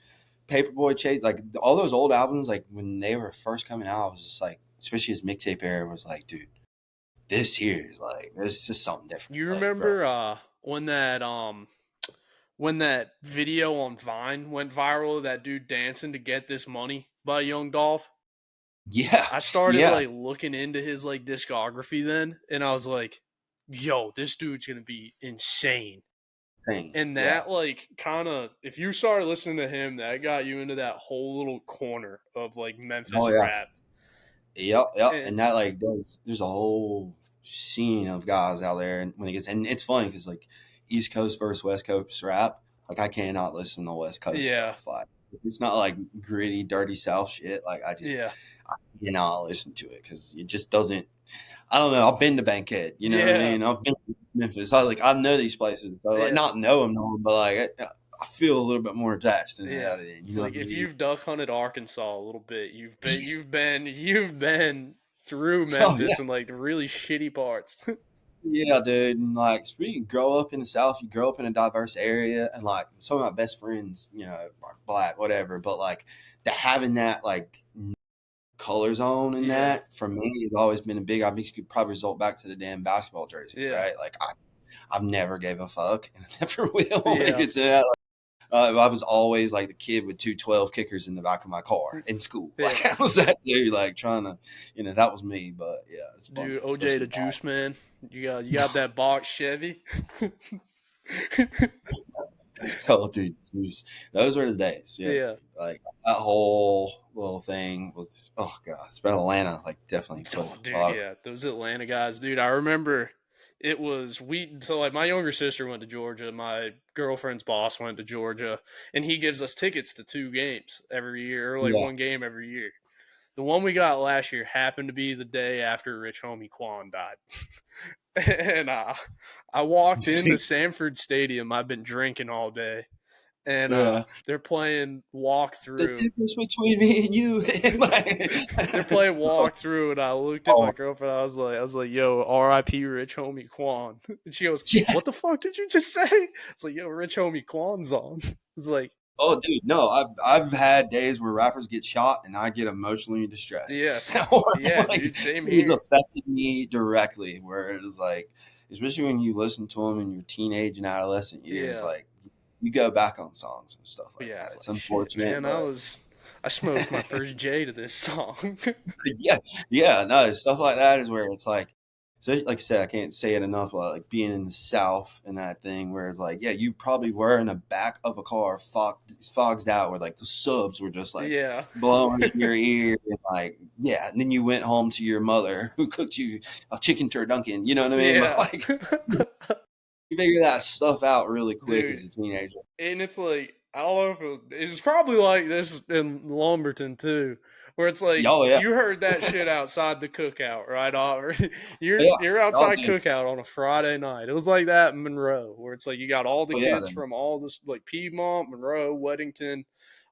Speaker 2: Paperboy Chase, like all those old albums. Like when they were first coming out, I was just like, especially his mixtape era, was like, dude, this here is like, it's just something different.
Speaker 1: You
Speaker 2: like,
Speaker 1: remember when that video on Vine went viral of that dude dancing to Get This Money by Young Dolph?
Speaker 2: Yeah.
Speaker 1: I started like looking into his like discography then, and I was like, yo, this dude's gonna be insane. And that like kind of, if you started listening to him, that got you into that whole little corner of like Memphis rap.
Speaker 2: Yep. And that like there's a whole scene of guys out there, and when it gets, and it's funny because like East Coast versus West Coast rap, like I cannot listen to West Coast stuff. Like it's not like gritty, dirty South shit. Like I cannot listen to it because it just doesn't. I don't know. I've been to Bankhead, you know what I mean? I've been to Memphis. I know these places. So like not know them, but like I feel a little bit more attached to that.
Speaker 1: It's like if you've duck hunted Arkansas a little bit, you've been through Memphis and like the really shitty parts.
Speaker 2: Yeah, dude. And like, you grow up in the South, you grow up in a diverse area, and like some of my best friends, you know, are black, whatever. But like, having that like color zone in that for me has always been a big. I think you could probably result back to the damn basketball jersey, right? Like, I've never gave a fuck, and I never will. Because I was always like the kid with 212 kickers in the back of my car in school. Like I was that dude, like trying to, you know, that was me. But yeah, it's fun.
Speaker 1: Dude, OJ the Juice Man, you got that box Chevy.
Speaker 2: Oh, dude, those were the days. Yeah, like that whole little thing was. Oh god, it's about Atlanta. Like definitely.
Speaker 1: Oh, dude, those Atlanta guys, dude. I remember. It was like my younger sister went to Georgia, my girlfriend's boss went to Georgia, and he gives us tickets to 2 games every year, or like 1 game every year. The one we got last year happened to be the day after Rich Homie Quan died. And I walked into Sanford Stadium. I've been drinking all day. And they're playing walkthrough.
Speaker 2: The difference between me and you.
Speaker 1: They're playing walkthrough, and I looked at my girlfriend. I was like, "Yo, R.I.P. Rich Homie Quan." And she goes, "What the fuck did you just say?" It's like, "Yo, Rich Homie Quan's on." It's like,
Speaker 2: "Oh, dude, no. I've had days where rappers get shot, and I get emotionally distressed."
Speaker 1: Yes,
Speaker 2: like,
Speaker 1: dude, same
Speaker 2: here. It's affected me directly. Where it was like, especially when you listen to them in your teenage and adolescent years, like. You go back on songs and stuff like that. It's unfortunate.
Speaker 1: Shit, man, I smoked my first J to this song.
Speaker 2: No, stuff like that is where it's like, so like I said, I can't say it enough. Like being in the South and that thing where it's like, you probably were in the back of a car, fogged out, where like the subs were just like blowing in your ear, and like and then you went home to your mother who cooked you a chicken turducken. You know what I mean? But like. You figure that stuff out really quick as a teenager.
Speaker 1: And it's like, I don't know if it was probably like this in Lumberton too, where it's like
Speaker 2: Oh yeah,
Speaker 1: you heard that shit outside the cookout, right?
Speaker 2: yeah.
Speaker 1: You're
Speaker 2: Oh,
Speaker 1: outside
Speaker 2: dude.
Speaker 1: cookout on a Friday night. It was like that in Monroe, where it's like you got all the
Speaker 2: Oh yeah.
Speaker 1: kids from all this like Piedmont, Monroe, Weddington,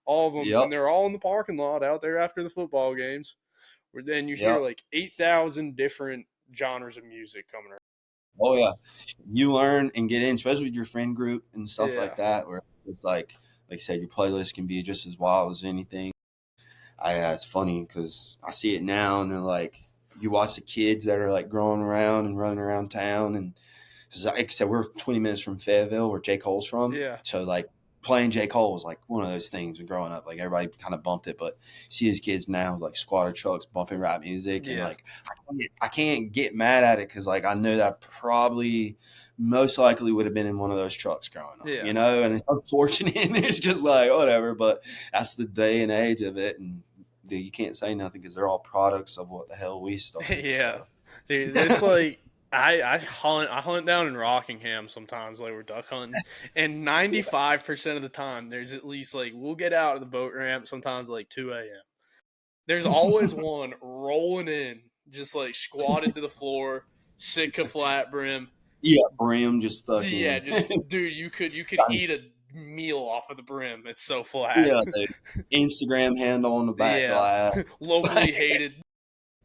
Speaker 1: all of them,
Speaker 2: Yep.
Speaker 1: and they're all in the parking lot out there after the football games. Where then you hear
Speaker 2: Yep.
Speaker 1: like 8,000 different genres of music coming around.
Speaker 2: Oh yeah. You learn and get in, especially with your friend group and stuff
Speaker 1: Yeah,
Speaker 2: like that, where it's like I said, your playlist can be just as wild as anything. It's funny because I see it now, and they're like, you watch the kids that are like growing around and running around town, and 'cause like I said, we're 20 minutes from Fayetteville, where J. Cole's from,
Speaker 1: yeah,
Speaker 2: so like playing J. Cole was like one of those things. And growing up, like everybody kind of bumped it, but see these kids now like squatter trucks bumping rap music, and
Speaker 1: yeah,
Speaker 2: like I can't get mad at it because like I know that probably most likely would have been in one of those trucks growing up,
Speaker 1: yeah,
Speaker 2: and it's unfortunate, and it's just like whatever, but that's the day and age of it, and you can't say nothing because they're all products of what the hell we started.
Speaker 1: yeah.
Speaker 2: So
Speaker 1: Dude, it's like I hunt down in Rockingham sometimes, like we're duck hunting, and
Speaker 2: yeah,
Speaker 1: 95% of the time there's at least like we'll get out of the boat ramp sometimes like 2 a.m. There's always one rolling in, just like squatted to the floor, Sitka flat brim.
Speaker 2: yeah, brim just
Speaker 1: Yeah,
Speaker 2: fucking
Speaker 1: just dude, you could eat a meal off of the brim. It's so flat.
Speaker 2: yeah, the Instagram handle on the back
Speaker 1: Yeah,
Speaker 2: glass.
Speaker 1: locally hated.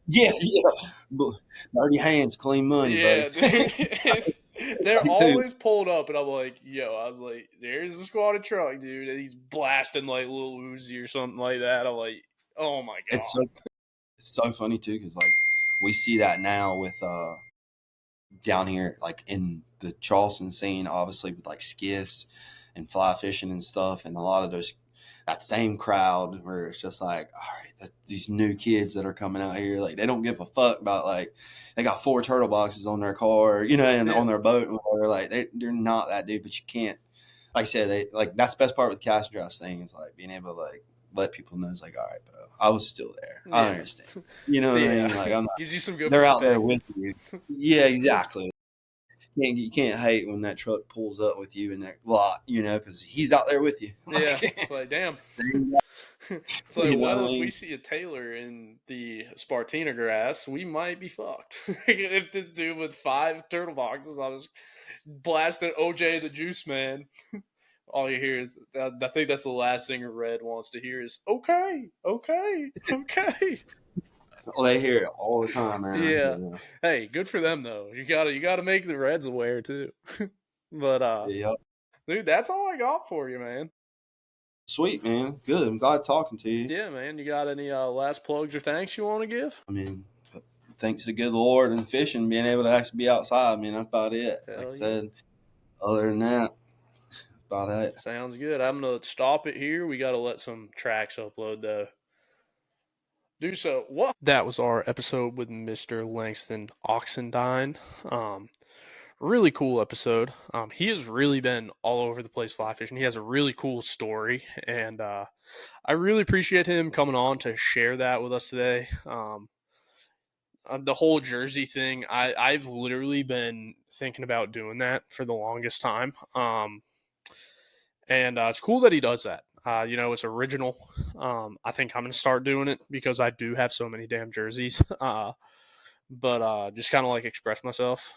Speaker 2: Yeah, yeah. Dirty hands, clean money, buddy.
Speaker 1: Yeah, dude. They're
Speaker 2: Like, dude,
Speaker 1: always pulled up, and I'm like, yo, I was like, there's the squatted truck, dude, and he's blasting like Lil Uzi or something like that. I'm like, oh my
Speaker 2: it's
Speaker 1: god.
Speaker 2: so funny too because like we see that now with down here like in the Charleston scene, obviously with like skiffs and fly fishing and stuff, and a lot of those that same crowd where it's just like, all right, these new kids that are coming out here, like they don't give a fuck about like they got 4 turtle boxes on their car, and
Speaker 1: Yeah,
Speaker 2: on their boat, and whatever. Like they're not that dude, but you can't. Like I said, they like that's the best part with the cast drafts thing is like being able to like let people know it's like, all right, bro, I was still there. I
Speaker 1: yeah,
Speaker 2: understand. You know what I
Speaker 1: yeah.
Speaker 2: mean? Like I'm not.
Speaker 1: Gives you some good
Speaker 2: They're out there
Speaker 1: perspective.
Speaker 2: with you. Yeah, exactly. You can't hate when that truck pulls up with you in that lot, because he's out there with you.
Speaker 1: Yeah,
Speaker 2: Like,
Speaker 1: it's like, damn.
Speaker 2: same
Speaker 1: It's like,
Speaker 2: you know
Speaker 1: well,
Speaker 2: what I
Speaker 1: if we
Speaker 2: mean?
Speaker 1: see a Taylor in the Spartina grass, we might be fucked. If this dude with 5 turtle boxes on his blasting OJ the Juice Man, all you hear is, I think that's the last thing Red wants to hear is, okay, okay, okay.
Speaker 2: Well, they hear it all the time around
Speaker 1: Yeah.
Speaker 2: here.
Speaker 1: Hey, good for them though. You gotta make the Reds aware too. But
Speaker 2: Yep.
Speaker 1: dude, that's all I got for you, man.
Speaker 2: Sweet, man. Good. I'm glad talking to you.
Speaker 1: Yeah, man. You got any last plugs or thanks you want to give?
Speaker 2: I mean, thanks to the good Lord and fishing, being able to actually be outside. I mean, that's about it. Like I
Speaker 1: Hell yeah.
Speaker 2: said, other than that, that's about it.
Speaker 1: Sounds good. I'm gonna stop it here. We gotta let some tracks upload though. Do so. What? That was our episode with Mr. Langston Oxendine. Really cool episode. He has really been all over the place fly fishing. He has a really cool story, and I really appreciate him coming on to share that with us today. The whole Jersey thing, I've literally been thinking about doing that for the longest time. And it's cool that he does that. It's original. I think I'm going to start doing it because I do have so many damn jerseys. But just kind of like express myself.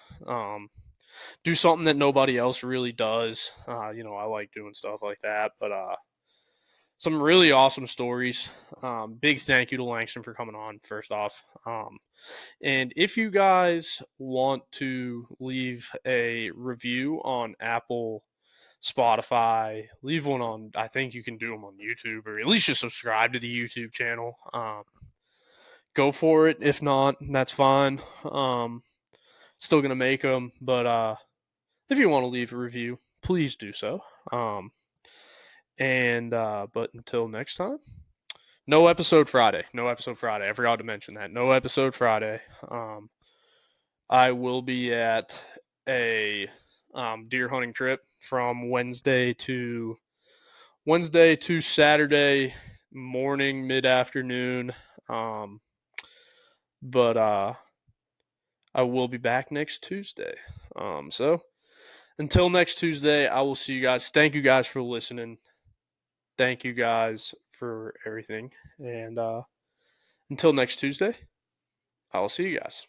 Speaker 1: Do something that nobody else really does. I like doing stuff like that. But some really awesome stories. Big thank you to Langston for coming on, first off. And if you guys want to leave a review on Apple, Spotify, leave one on, I think you can do them on YouTube, or at least just subscribe to the YouTube channel. Go for it. If not, that's fine. Still going to make them. But if you want to leave a review, please do so. But until next time, no episode Friday. No episode Friday. I forgot to mention that. No episode Friday. I will be at a deer hunting trip from Wednesday to Saturday morning, mid afternoon. But I will be back next Tuesday. So until next Tuesday, I will see you guys. Thank you guys for listening. Thank you guys for everything. And Until next Tuesday, I will see you guys.